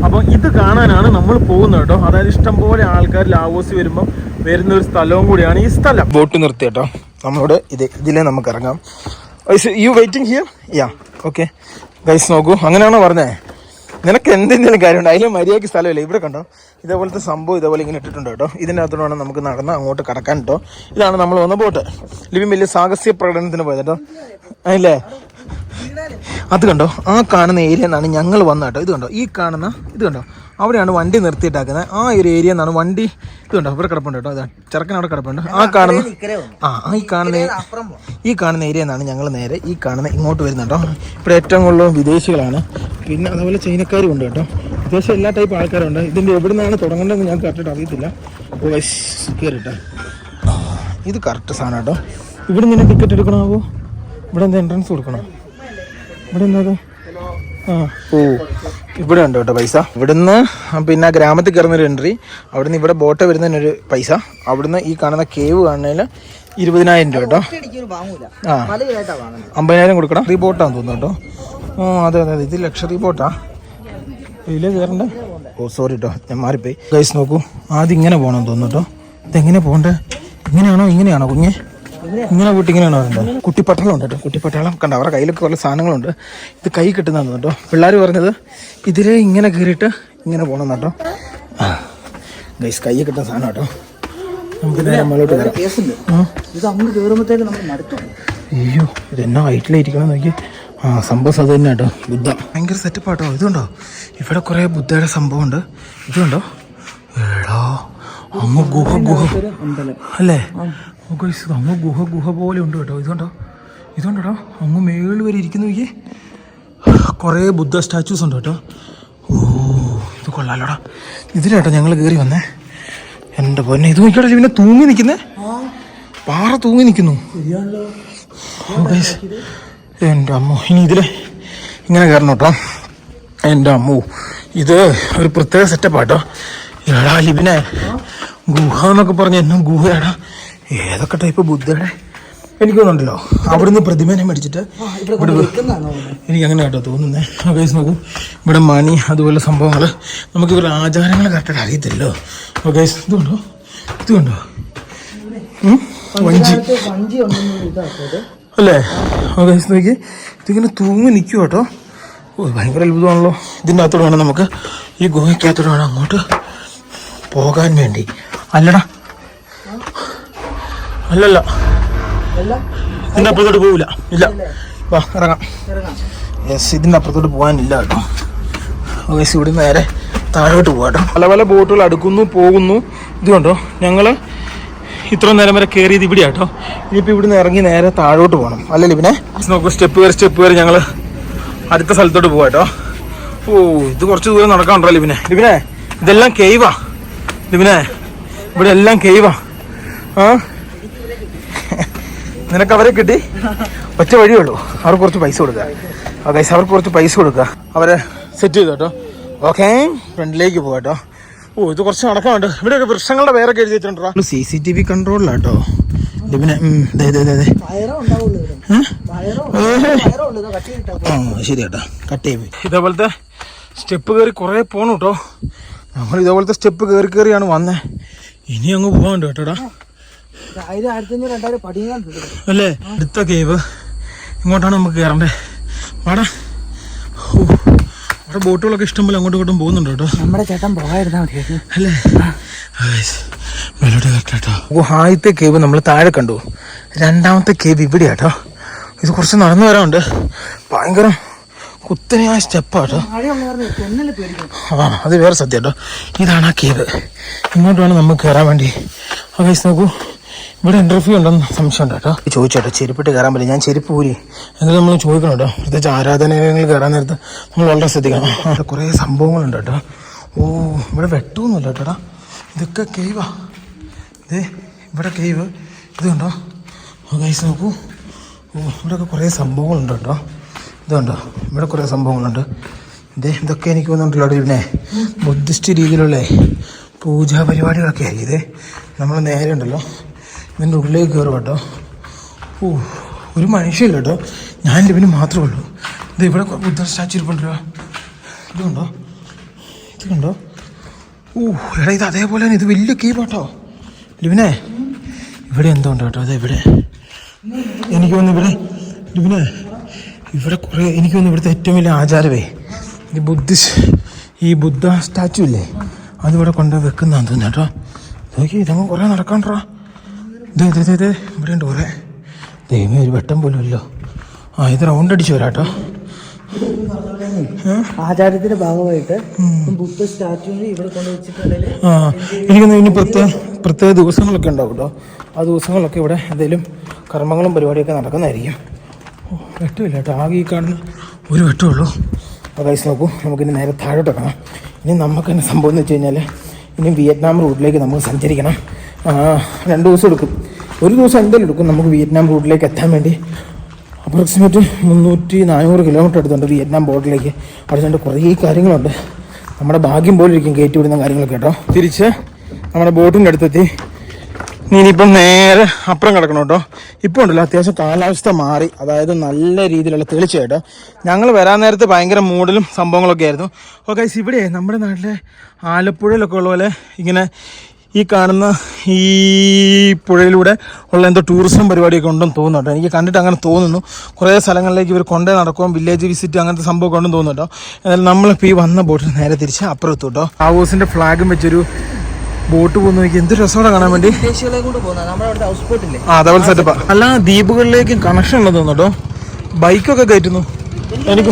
അപ്പൊ ഇത് കാണാനാണ് നമ്മൾ പോകുന്നത് കേട്ടോ. അതായത് ഇഷ്ടംപോലെ ആൾക്കാർ ലാവോസ് വരുമ്പോൾ വരുന്ന ഒരു സ്ഥലവും കൂടിയാണ് ഈ സ്ഥലം. ബോട്ട് നിർത്തി കേട്ടോ. നമ്മളോട് ഇതിലേ നമുക്ക് ഇറങ്ങാം. You waiting here? Yeah okay guys, നോക്കൂ അങ്ങനെയാണോ പറഞ്ഞേ? നിനക്ക് എന്തെങ്കിലും കാര്യമുണ്ട്? അതിലും മര്യാദയ്ക്ക് സ്ഥലമില്ല. ഇവിടെ കണ്ടോ ഇതേപോലത്തെ സംഭവം ഇതേപോലെ ഇങ്ങനെ ഇട്ടിട്ടുണ്ട് കേട്ടോ. ഇതിൻ്റെ അകത്തോടാണ് നമുക്ക് നടന്ന് അങ്ങോട്ട് കടക്കാൻ കേട്ടോ. ഇതാണ് നമ്മൾ വന്ന ബോട്ട്. ലിവിൻ വലിയ സാഹസ്യ പ്രകടനത്തിന് പോയത് കേട്ടോ. അതില്ലേ അത് കണ്ടോ, ആ കാണുന്ന ഏരിയ എന്നാണ് ഞങ്ങൾ വന്ന കേട്ടോ. ഇത് കണ്ടോ, ഈ കാണുന്ന ഇത് കണ്ടോ, അവിടെയാണ് വണ്ടി നിർത്തിയിട്ടാക്കുന്നത്. ആ ഒരു ഏരിയ എന്നാണ് വണ്ടി. ഇത് കണ്ടോ ഇവിടെ കിടപ്പുണ്ട് കേട്ടോ. ചെറുക്കൻ അവിടെ കിടപ്പുണ്ട്. ഈ കാണുന്ന ഏരിയ എന്നാണ് ഞങ്ങൾ നേരെ ഈ കാണുന്ന ഇങ്ങോട്ട് വരുന്നുണ്ടോ. ഇവിടെ ഏറ്റവും കൂടുതൽ വിദേശികളാണ്, പിന്നെ അതുപോലെ ചൈനക്കാരും ഉണ്ട് കേട്ടോ. അത്യാവശ്യം എല്ലാ ടൈപ്പ് ആൾക്കാരുണ്ട്. ഇതിൻ്റെ എവിടെ നിന്നാണ് തുടങ്ങേണ്ടതെന്ന് ഞങ്ങൾക്ക് കറക്റ്റായിട്ട് അറിയത്തില്ല. കയറിട്ടോ, ഇത് കറക്റ്റ് സാധനം കേട്ടോ. ഇവിടെ നിന്ന് ടിക്കറ്റ് എടുക്കണമാവോ? ഇവിടെ എന്താ എൻട്രൻസ് കൊടുക്കണോ? ഇവിടെ എന്താ? ഇവിടെ ഉണ്ട് കേട്ടോ പൈസ. ഇവിടുന്ന് പിന്നെ ഗ്രാമത്തിൽ കയറുന്നൊരു എൻട്രി, അവിടുന്ന് ഇവിടെ ബോട്ട് വരുന്നതിനൊരു പൈസ, അവിടുന്ന് ഈ കാണുന്ന കേവ് കാണുന്നതിന് 20,000 രൂപ കേട്ടോ. 50,000 കൊടുക്കണം. ഈ ബോട്ടാന്ന് തോന്നുന്നു കേട്ടോ. അതെ ഇത് ലക്ഷറി ബോട്ടാ. ഇതിലേ കയറണ്ടേ? സോറി കേട്ടോ, ഞാൻ മാറിപ്പോയി. ഗൈസ് നോക്കൂ, ആദ്യം ഇങ്ങനെ പോകണമെന്ന് തോന്നുന്നു കേട്ടോ. ഇതെങ്ങനെ പോകണ്ടേ? ഇങ്ങനെയാണോ കുഞ്ഞെ? ഇങ്ങനെ പോയിട്ട് ഇങ്ങനെയാണോ വരേണ്ടത്? കുട്ടിപ്പട്ടാളം ഉണ്ട് കേട്ടോ. കുട്ടിപ്പട്ടാളം കണ്ട, അവരുടെ കയ്യിലൊക്കെ കുറേ സാധനങ്ങളുണ്ട്. ഇത് കൈ കിട്ടുന്നതെന്ന് കേട്ടോ. പിള്ളേർ പറഞ്ഞത് ഇതിലേ ഇങ്ങനെ കയറിയിട്ട് ഇങ്ങനെ പോകണം കേട്ടോ. ഗൈസ് കൈ കിട്ടുന്ന സാധനം കേട്ടോ. നമുക്ക് നേരെ മേലോട്ട് കയറാം. അയ്യോ ഇതെന്നാ ഹൈറ്റിലായിരിക്കണം നോക്കി. സംഭവം അത് തന്നെ കേട്ടോ. ബുദ്ധ ഭയങ്കര സെറ്റപ്പ് കേട്ടോ. ഇതുണ്ടോ ഇവിടെ കുറേ ബുദ്ധയുടെ സംഭവം ഉണ്ട്. ഇതുണ്ടോ എടാ അങ്ങ് ഗുഹ അല്ലേ? അങ്ങ് ഗുഹ പോലെ ഉണ്ട് കേട്ടോ. ഇതുണ്ടോ അങ്ങ് മേളിൽ വരെ ഇരിക്കുന്നു. നോക്കി കുറേ ബുദ്ധ സ്റ്റാച്യൂസ് ഉണ്ട് കേട്ടോ. ഇത് കൊള്ളാലോടാ. ഇതിലേട്ടോ ഞങ്ങൾ കയറി വന്നേ. എൻ്റെ പൊന്നെ, ഇത് നോക്കിയോട്ടെ, പിന്നെ തൂങ്ങി നിൽക്കുന്നേ, പാറ തൂങ്ങി നിൽക്കുന്നു. എൻ്റെ അമ്മോ, ഇനി ഇതിൽ ഇങ്ങനെ കയറണം കേട്ടോ. എൻ്റെ അമ്മോ, ഇത് ഒരു പ്രത്യേക സെറ്റപ്പാട്ടോ. എടാ ലിബിനെ, ഗുഹ എന്നൊക്കെ പറഞ്ഞ എന്നും ഗുഹയാടാ. ഏതൊക്കെ ടൈപ്പ് ബുദ്ധയുടെ എനിക്ക് തോന്നുന്നുണ്ടല്ലോ. അവിടുന്ന് പ്രതിമേനെ മേടിച്ചിട്ട് ഇവിടെ എനിക്ക് അങ്ങനെ കേട്ടോ തോന്നുന്നേ. ഗൈസ് നോക്കൂ, ഇവിടെ മണി അതുപോലെ സംഭവങ്ങൾ, നമുക്ക് ഇവരുടെ ആചാരങ്ങൾ കറക്റ്റായിട്ട് അറിയത്തില്ലല്ലോ. ഗൈസ് ഇത് കണ്ടോ വഞ്ചി അല്ലേ? ഗൈസ് നോക്കി, ഇതിങ്ങനെ തൂങ്ങി നിൽക്കും കേട്ടോ. ഭയങ്കര അത്ഭുതമാണല്ലോ. ഇതിൻ്റെ അകത്തോട് വേണം നമുക്ക്, ഈ ഗുഹയ്ക്കകത്തോട് വേണം അങ്ങോട്ട് പോകാൻ വേണ്ടി. അല്ലടാ, അല്ലല്ല, ഇതിൻ്റെ അപ്പുറത്തോട്ട് പോവില്ല. ഇല്ല, വാ ഇറങ്ങാം. യെസ്, ഇതിൻ്റെ അപ്പുറത്തോട്ട് പോകാനില്ല കേട്ടോ. ഗൈസ് ഇവിടെ നേരെ താഴോട്ട് പോകാം. പല ബോട്ടുകൾ അടുക്കുന്നു പോകുന്നു. ഇത് കണ്ടോ, ഞങ്ങൾ ഇത്ര നേരം വരെ കയറിയത് ഇവിടെ കേട്ടോ. ഇനിയിപ്പോൾ ഇവിടുന്ന് ഇറങ്ങി നേരെ താഴോട്ട് പോകണം. അല്ലല്ലോ പിന്നെ നോക്കൂ, സ്റ്റെപ്പ് കയറി ഞങ്ങൾ അടുത്ത സ്ഥലത്തോട്ട് പോകാം കേട്ടോ. ഇത് കുറച്ച് ദൂരം നടക്കാനുണ്ടോ ലിബിനെ? ഇതെല്ലാം കേവാ ലിബിനെ, ഇവിടെ എല്ലാം കേവാ. നിനക്ക് അവരെ കിട്ടി, ഒറ്റ വഴിയുള്ളൂ, അവർക്ക് കുറച്ച് പൈസ കൊടുക്കുക. ഗൈസ് അവർക്ക് കുറച്ച് പൈസ കൊടുക്കുക, അവരെ സെറ്റ് ചെയ്തു കേട്ടോ. ഓക്കെ, ഫ്രണ്ടിലേക്ക് പോകാം കേട്ടോ. ഇത് കുറച്ച് നടക്കാനുണ്ട്. ഇവിടെയൊക്കെ വൃക്ഷങ്ങളുടെ പേരൊക്കെ എഴുതി വെച്ചിട്ടുണ്ടോ. CCTV കൺട്രോളിലാട്ടോ ലിബിനെ. ശരി കേട്ടോ, കട്ട് ചെയ്ത് ഇതേപോലത്തെ സ്റ്റെപ്പ് കയറി കുറേ പോകണം കേട്ടോ. നമ്മൾ ഇതേപോലത്തെ സ്റ്റെപ്പ് കയറിയാണ് വന്നേ. ഇനി അങ്ങ് പോകാണ്ട് കേട്ടോടാ. അല്ലേ അടുത്ത കേവ് ഇങ്ങോട്ടാണ് നമുക്ക് കയറണ്ടേ. വാടാ. അവിടെ ബോട്ടുകളൊക്കെ ഇഷ്ടംപോലെ അങ്ങോട്ടും ഇങ്ങോട്ടും പോകുന്നുണ്ട് കേട്ടോ. നമ്മുടെ ചേട്ടൻ പോകാതിരുന്നാ മതി അല്ലേ? മേലോട്ട് കയറട്ടോ. ആദ്യത്തെ കേവ് നമ്മൾ താഴെ കണ്ടു. രണ്ടാമത്തെ കേവ് ഇവിടെ കേട്ടോ. ഇത് കുറച്ച് നടന്നു വരാനുണ്ട്. ഭയങ്കര കുത്തനെയായ സ്റ്റെപ്പാട്ടോ. അത് വേറെ സത്യം കേട്ടോ. ഇതാണ് ആ കേവ്. ഇങ്ങോട്ട് വേണം നമുക്ക് കയറാൻ വേണ്ടി. ഗൈസ് നോക്കൂ, ഇവിടെ ഇന്റർവ്യൂ ഉണ്ടെന്ന് സംശയം ഉണ്ട് കേട്ടോ. ചോദിച്ചോട്ടോ, ചെരുപ്പിട്ട് കയറാൻ പറ്റില്ല. ഞാൻ ചെരുപ്പ് ഊരി എങ്കിലും നമ്മൾ ചോദിക്കണം കേട്ടോ. പ്രത്യേകിച്ച് ആരാധനാലയങ്ങളിൽ കയറാൻ നേരത്ത് നമ്മൾ വളരെ ശ്രദ്ധിക്കണം. കുറേ സംഭവങ്ങളുണ്ട് കേട്ടോ. ഓ, ഇവിടെ വെട്ടമൊന്നുമില്ല കേട്ടോടാ. ഇതൊക്കെ കേവാ. ഇതേ ഇവിടെ കേവ്. ഇത് കണ്ടോ ഗൈസ് നോക്കൂ. ഓ, ഇവിടെയൊക്കെ കുറേ സംഭവങ്ങളുണ്ട് കേട്ടോ. ഇതുണ്ടോ, ഇവിടെ കുറേ സംഭവങ്ങളുണ്ട്. ഇതൊക്കെ എനിക്ക് വന്നിട്ടുള്ള പിന്നെ ബുദ്ധിസ്റ്റ് രീതിയിലുള്ള പൂജാ പരിപാടികളൊക്കെ ആയിരിക്കും. ഇതേ നമ്മൾ നേരെ ഉണ്ടല്ലോ ഇതിൻ്റെ ഉള്ളിലേക്ക് കയറും കേട്ടോ. ഓ, ഒരു മനുഷ്യല്ല കേട്ടോ, ഞാൻ ലിവിന് മാത്രമേ ഉള്ളൂ. ഇത് ഇവിടെ ബുദ്ധ സ്റ്റാച്ചു ഇരിപ്പുണ്ടല്ലോ. ഇതുണ്ടോ, ഇത് കണ്ടോ. ഓ എടാ, ഇത് അതേപോലെ തന്നെ ഇത് വലിയ കേട്ടോ ലിവിനെ. ഇവിടെ എന്തോ ഉണ്ട് കേട്ടോ. അതെവിടെ എനിക്ക് തോന്നുന്നു ഇവിടെ ലിവിനെ ഇവിടെ കുറേ എനിക്ക് തോന്നുന്നു ഇവിടുത്തെ ഏറ്റവും വലിയ ആചാരമേ ഈ ബുദ്ധ സ്റ്റാച്ചു ഇല്ലേ, അതിവിടെ കൊണ്ട് വെക്കുന്നതാന്ന് തോന്നുന്നു കേട്ടോ. നോക്കി ഇതങ്ങ് കുറേ നടക്കാണ്ടോ. ഇതേ ഇവിടെ ഉണ്ട് കുറേ. ദൈവമേ, ഒരു വെട്ടം പോലും ഇല്ലോ. ഇത് റൗണ്ട് അടിച്ച് വരാട്ടോ. ആചാരത്തിന്റെ ഭാഗമായിട്ട് ബുദ്ധ സ്റ്റാച്യു ഇവിടെ കൊണ്ട് വെച്ചിട്ടുണ്ടെങ്കിൽ എനിക്കൊന്ന് ഇനി പ്രത്യേക ദിവസങ്ങളൊക്കെ ഉണ്ടാവും കേട്ടോ. ആ ദിവസങ്ങളിലൊക്കെ ഇവിടെ എന്തെങ്കിലും കർമ്മങ്ങളും പരിപാടിയൊക്കെ നടക്കുന്നതായിരിക്കും. വെട്ടമില്ല കേട്ടോ, ആകെ ഈ കാണുന്ന ഒരു വെട്ടമുള്ളൂ. ഗൈസ് നോക്കൂ, നമുക്കിനി നേരെ താഴോട്ട് കാണാം. ഇനി നമുക്ക് തന്നെ സംഭവം എന്ന് വെച്ച് കഴിഞ്ഞാൽ ഇനി വിയറ്റ്നാം റൂട്ടിലേക്ക് നമുക്ക് സഞ്ചരിക്കണം. 2 ദിവസം എടുക്കും. ഒരു ദിവസം എന്തായാലും എടുക്കും നമുക്ക് വിയറ്റ്നാം റൂട്ടിലേക്ക് എത്താൻ വേണ്ടി. അപ്രോക്സിമേറ്റ് 300-400 കിലോമീറ്റർ എടുത്തുണ്ട് വിയറ്റ്നാം ബോർഡറിലേക്ക്. അവിടെ കുറേ കാര്യങ്ങളുണ്ട്. നമ്മുടെ ഭാഗ്യം പോലെ ഇരിക്കും കയറ്റി വിടുന്ന കാര്യങ്ങളൊക്കെ കേട്ടോ. തിരിച്ച് നമ്മുടെ ബോട്ടിൻ്റെ അടുത്തെത്തി. ഇനിയിപ്പം നേരെ അപ്പുറം കിടക്കണം കേട്ടോ. ഇപ്പോൾ ഉണ്ടല്ലോ അത്യാവശ്യം കാലാവസ്ഥ മാറി, അതായത് നല്ല രീതിയിലുള്ള തെളിച്ചായിട്ടോ. ഞങ്ങൾ വരാൻ നേരത്ത് ഭയങ്കര മൂടലും സംഭവങ്ങളൊക്കെ ആയിരുന്നു. ഓക്കെ, ഇവിടെ നമ്മുടെ നാട്ടിലെ ആലപ്പുഴയിലൊക്കെ ഉള്ള പോലെ ഇങ്ങനെ ഈ കാണുന്ന ഈ പുഴയിലൂടെ ഉള്ള എന്തോ ടൂറിസം പരിപാടിയൊക്കെ ഉണ്ടെന്ന് തോന്നുന്നു കേട്ടോ. എനിക്ക് കണ്ടിട്ട് അങ്ങനെ തോന്നുന്നു. കുറേ സ്ഥലങ്ങളിലേക്ക് ഇവർ കൊണ്ടേ നടക്കും, വില്ലേജ് വിസിറ്റ് അങ്ങനത്തെ സംഭവമൊക്കെ ഉണ്ടെന്ന് തോന്നുന്നു കേട്ടോ. എന്നാലും നമ്മളിപ്പോൾ ഈ വന്ന ബോട്ടിൽ നേരെ തിരിച്ച് അപ്പുറത്തു കേട്ടോ. ആവോസിൻ്റെ ഫ്ലാഗും വെച്ചൊരു ബോട്ട് പോകുന്ന നോക്കി എന്ത് രസമാണ് കാണാൻ വേണ്ടി. അതേപോലെ സെറ്റപ്പാ. അല്ല, ദ്വീപുകളിലേക്കും കണക്ഷൻ ഉണ്ടെന്ന് തോന്നുന്നു കേട്ടോ. ബൈക്കൊക്കെ കയറ്റുന്നു എനിക്ക്.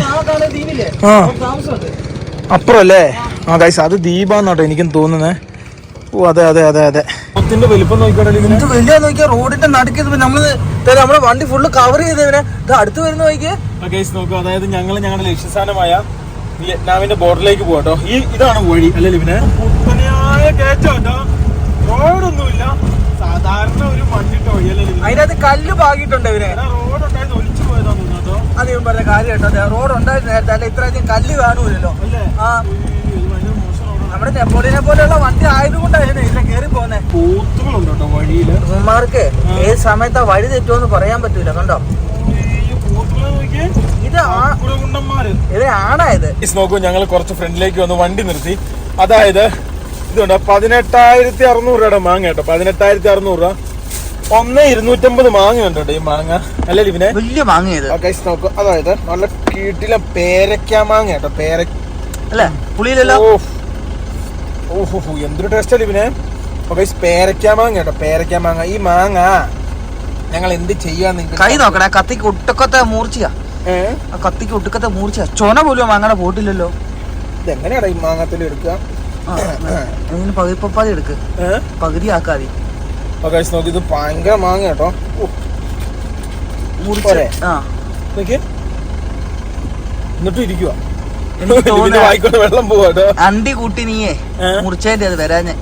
അപ്പുറം അല്ലേ? ഗൈസ്, അത് ദ്വീപാന്നാട്ടോ എനിക്കും തോന്നുന്നേ. ഓ അതെ അതെ അതെ അതെ. ബോട്ടിന്റെ വലിപ്പം നോക്കിക്കോട്ടെ, വലിയ നോക്കിയാ റോഡിന്റെ നടുക്കിയത് നമ്മളെ വണ്ടി ഫുള്ള് കവർ ചെയ്തവനെ അടുത്ത് വരുന്ന നോക്കിയേ. ഗൈസ് നോക്കൂ, അതായത് ഞങ്ങളുടെ ലക്ഷ്യസ്ഥാനമായ വിയറ്റ്നാമിന്റെ ബോർഡറിലേക്ക് പോകട്ടോ. ഇതാണ് വഴി അല്ലേ ലിവിനെ? കുത്തനെയായ കയറ്റം കേട്ടോ. റോഡൊന്നുമില്ല, സാധാരണ ഒരു മണ്ണിട്ട വഴിയല്ലേ. അതിനകത്ത് കല്ല് പാകിയിട്ടുണ്ട് ഇവര്. റോഡ് ഉണ്ടായിരുന്നു, ഒലിച്ചു പോയതാന്ന് തോന്നുന്നു. അത് ഇവൻ പറഞ്ഞ കാര്യം കേട്ടോ. റോഡ് ഉണ്ടായിരുന്നു നേരത്തെ, അല്ല ഇത്രയധികം കല്ല് കാണൂലല്ലോ. നമ്മുടെ നെപ്പോളിയനെ പോലെയുള്ള വണ്ടി ആയതുകൊണ്ടായിരുന്നു ഇതിലെ കയറി പോകുന്നത്. പോത്തുകളുണ്ട് കേട്ടോ വഴിയില്. ഇവന്മാർക്ക് ഏത് സമയത്താ വഴി തെറ്റുമെന്ന് പറയാൻ പറ്റൂല. കണ്ടോ, ഇത് ആണായത്. നോക്കൂ, ഞങ്ങൾ കുറച്ച് ഫ്രണ്ടിലേക്ക് വന്ന് വണ്ടി നിർത്തി. അതായത് ഇതുണ്ട് 18,600 രൂപയുടെ മാങ്ങ കേട്ടോ. 18,600 രൂപ. 1,250 മാങ്ങ ഉണ്ട് കേട്ടോ ഈ മാങ്ങ. അല്ലേ ലിവിനെ? വലിയ മാങ്ങ നോക്കൂ, അതായത് നല്ല കീട്ടിലെ പേരക്ക മാങ്ങ കേട്ടോ. അല്ലേ, പുളിയിലല്ലോ. ഓഹോ, എന്തൊരു ടേസ്റ്റ് ലിവിനെ. പേരക്ക മാങ്ങ കേട്ടോ, പേരക്ക മാങ്ങ. ഈ മാങ്ങ ഞങ്ങൾ എന്ത് ചെയ്യാന്ന് കൈ നോക്കണേ. കത്തിക്ക് ഒട്ടുക്കത്തെ മൂർച്ചയാ. കത്തിക്ക് ഒട്ടുക്കത്തെ മൂർച്ച. ചൊന പോലും മാങ്ങയുടെ പോട്ടില്ലല്ലോ. ഇതെങ്ങനെയാടാ ഈ മാങ്ങത്തിൽ എടുക്കുക? പകുതി എടുക്ക്, പകുതി ആക്കാതെ. നോക്കി, ഇത് ഭയങ്കര മാങ്ങ കേട്ടോ. എന്നിട്ടും ഇരിക്കുക. വെള്ളം പോവാട്ടോ. അണ്ടി കൂട്ടി നീയേ മുറിച്ചതിന്റെ അത് വരാഞ്ഞ്.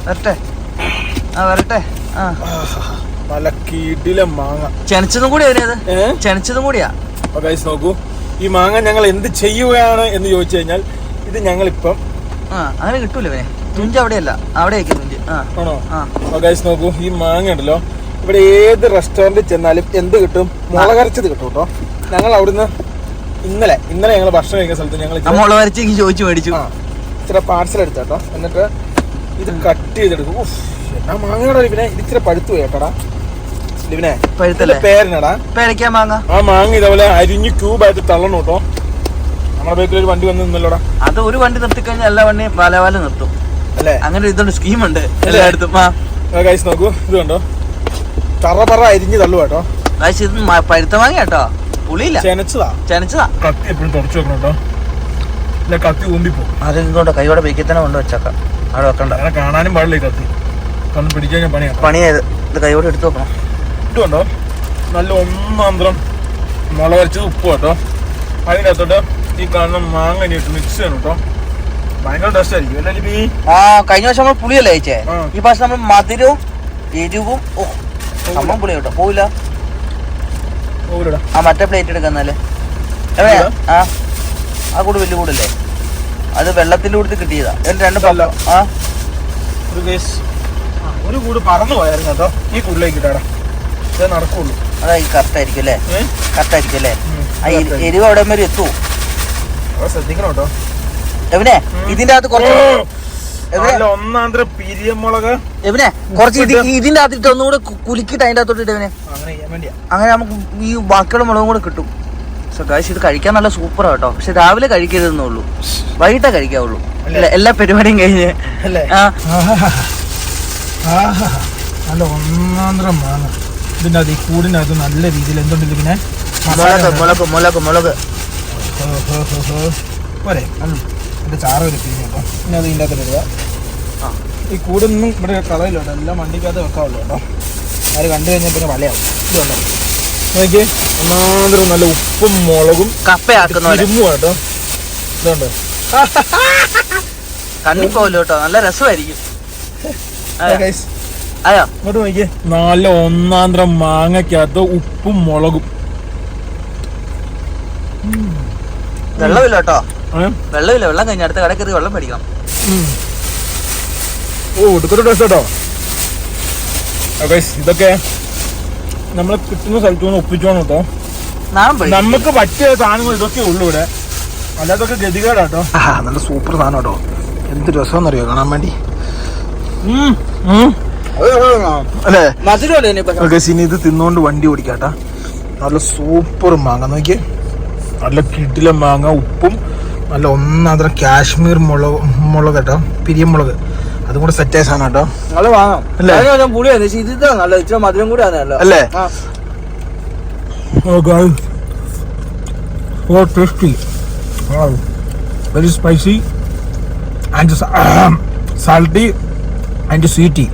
വരട്ടെ വരട്ടെ. നല്ല കീടിലെ മാങ്ങ. ചെനച്ചതും കൂടി അതിനത്, ചെനച്ചതും കൂടിയാ. നോക്കൂ, ഈ മാങ്ങ ഞങ്ങൾ എന്ത് ചെയ്യുകയാണ് എന്ന് ചോദിച്ചു കഴിഞ്ഞാൽ ഇത് ഞങ്ങളിപ്പം അങ്ങനെ കിട്ടൂലേ. തുഞ്ച് അവിടെയല്ല, അവിടെയൊക്കെ തുഞ്ച്. ആണോ? നോക്കൂ, ഈ മാങ്ങ ഉണ്ടല്ലോ, ഇവിടെ ഏത് റെസ്റ്റോറന്റിൽ ചെന്നാലും എന്ത് കിട്ടും? മുളകരച്ചത് കിട്ടും കേട്ടോ. ഞങ്ങൾ അവിടുന്ന് ഇന്നലെ ഞങ്ങൾ ഭക്ഷണം കഴിക്കുന്ന സ്ഥലത്ത് ഞങ്ങൾ മുളകരച്ചേക്ക് ചോദിച്ചു മേടിച്ചു. ഇച്ചിരി പാർസൽ എടുത്താട്ടോ. എന്നിട്ട് ഇത് കട്ട് ചെയ്തെടുക്കും. എന്നാ മാങ്ങയുടെ ലിവിനെ, ഇത് ഇച്ചിരി പഴുത്തു പോയേക്കടാ ലിവിനെ. പേരിനടാ പേരയ്ക്കാ മാങ്ങ. ആ മാങ്ങ ഇതേപോലെ അരിഞ്ഞ് ക്യൂബായിട്ട് തള്ളണം കേട്ടോ. നമ്മുടെ ബേക്കിൽ ഒരു വണ്ടി വന്ന് നിന്നല്ലോടാ. അത് ഒരു വണ്ടി നിർത്തിക്കഴിഞ്ഞാൽ എല്ലാ വണ്ടിയും പല നിർത്തും അല്ലേ? അങ്ങനെ ഇതുകൊണ്ട് സ്കീമുണ്ട് എല്ലായിടത്തും. നോക്കൂ, ഇത് കണ്ടോ, പറ അരിഞ്ഞ് തള്ളു കേട്ടോ. ഇത് പഴുത്ത മാങ്ങ കേട്ടോ. പുളിയില്ല, ചെനച്ചതാ. ചെനച്ചതാ. കത്തി എപ്പോഴും തുടച്ചു വെക്കണം കേട്ടോ, ഇല്ല കത്തി ഊമ്പിപ്പോ. അത് ഇങ്ങോട്ട് കൈയോടെ വെക്കി തന്നെ കൊണ്ട് വെച്ചേക്കാം, അവിടെ വെക്കണ്ട. അങ്ങനെ കാണാനും പാടില്ല ഈ കത്തി, കാരണം പിടിക്കാൻ ഞാൻ പണിയാണ്. പണിയായത് ഇത് കൈയോടെ എടുത്ത് വെക്കണം. ഇട്ടുണ്ടോ നല്ല ഒന്നാന്തരം മുളകരച്ചത് ഉപ്പ് കേട്ടോ. അതിനകത്തോട്ട് ഈ കാണുന്ന മാങ്ങ ഇട്ട് മിക്സ് ചെയ്യണം കേട്ടോ. ഭയങ്കര ടേസ്റ്റ് ആയിരിക്കും അല്ലേ ലിപി? ആ കഴിഞ്ഞ വർഷം നമ്മൾ പുളിയല്ലേ കഴിച്ചേ, ഈ പ്രാവശ്യം നമ്മൾ മധുരവും എരിവും. ഓ സംഭവം പുളി കേട്ടോ, പോവില്ല. ആ മറ്റേ പ്ലേറ്റ് എടുക്കാന്നാല് എവിടെയാ? ആ കൂട് വലിയ കൂടല്ലേ, അത് വെള്ളത്തിന്റെ കൂടത്ത് കിട്ടിയതാ. രണ്ട് പല്ല. ആ ഒരു കൂട് പറന്നു പോയായിരുന്നു കേട്ടോ, ഈ കൂടിലേക്ക് ഇട്ടാടാ, ഇതേ നടക്കുള്ളൂ. അതാ ഈ കറക്റ്റ് ആയിരിക്കും അല്ലേ, കറക്റ്റ് ആയിരിക്കും അല്ലേ. ആ എരിവ് അവിടെ വരെ എത്തുവോ? ശ്രദ്ധിക്കണം കേട്ടോ. എവിടെ ഇതിന്റെ അകത്ത് കുറച്ച് ഒന്നാന്തര പിരിയമുളക് എവിടെ കുറച്ച് ഇതിന്റെ അകത്തിട്ട് ഒന്നുകൂടെ കുലുക്കിട്ട് അതിന്റെ അകത്തോട്ട് ഇട്ടവനെ, അങ്ങനെ ചെയ്യാൻ വേണ്ടിയാ. അങ്ങനെ നമുക്ക് ഈ ബാക്കിയുള്ള മുളകും കൂടെ കിട്ടും. സോ ഗൈസ് ഇത് കഴിക്കാൻ നല്ല സൂപ്പറാ കേട്ടോ. പക്ഷെ രാവിലെ കഴിക്കരുതെന്നേ ഉള്ളൂ, വൈകിട്ടേ കഴിക്കാവുള്ളൂ എല്ലാ പരിപാടിയും കഴിഞ്ഞ്. നല്ല ഒന്നാന്തരം മാങ്ങ ഇതിന്റെ അത് ഈ കൂടിനകത്ത് നല്ല രീതിയിൽ എന്തുണ്ട് പിന്നെ മുളക് മുളക് മുളക് പോരെ. എന്റെ ചാറ് ഒരു പീസ് കേട്ടോ. പിന്നെ അത് ഇതിൻ്റെ അകത്ത് ഇടുക. ഈ കൂടൊന്നും ഇവിടെ കളയില്ലോട്ടോ, എല്ലാം വണ്ടിക്കകത്ത് വെക്കാവുള്ളൂ കേട്ടോ. അത് കണ്ടു കഴിഞ്ഞാൽ പിന്നെ വലയാവും. ഇതുണ്ടോ നോക്കിയേ, ഒന്നാന്തരം നല്ല ഉപ്പും മുളകും കപ്പയാക്കുന്ന ഇരുമ്പും കേട്ടോ. ഇതുണ്ട് കണ്ണിപ്പോല്ലോ കേട്ടോ, നല്ല രസമായിരിക്കും. അയ്യോ ഇങ്ങോട്ട് നോക്കിയേ, നല്ല ഒന്നാന്തരം മാങ്ങക്കകത്ത് ഉപ്പും മുളകും. വെള്ളമില്ല കേട്ടോ, വെള്ളമില്ല. വെള്ളം കഴിഞ്ഞ അടുത്ത കട കയറി വെള്ളം മേടിക്കണം. ഓ ഇതൊക്കെ ടേസ്റ്റ് കേട്ടോ. ഇതൊക്കെ നമ്മള് കിട്ടുന്ന സ്ഥലത്തു നിന്ന് ഒപ്പിച്ചോണം കേട്ടോ. നമുക്ക് പറ്റിയ സാധനങ്ങൾ ഇതൊക്കെ ഉള്ളു ഇവിടെ, അല്ലാതൊക്കെ ഗതികേടാട്ടോ. നല്ല സൂപ്പർ സാധനം കേട്ടോ, എന്ത് രസമെന്നറിയോ കാണാൻ വേണ്ടി അല്ലേ. ഇനി ഇത് തിന്നുകൊണ്ട് വണ്ടി ഓടിക്കാട്ടാ. നല്ല സൂപ്പർ മാങ്ങ നോക്കിയേ, നല്ല കിടിലം മാങ്ങ, ഉപ്പും നല്ല ഒന്നാന്തരം കാശ്മീർ മുളക് കേട്ടോ, പിരിയമുളക്, അതും കൂടെ സെറ്റായ സാധനം കേട്ടോ. നല്ല വാങ്ങാം പുളിയാണ്, ഇത് നല്ല ഇച്ചിരി മധുരം കൂടി അല്ലേ. Tasty, very spicy and salty and sweety.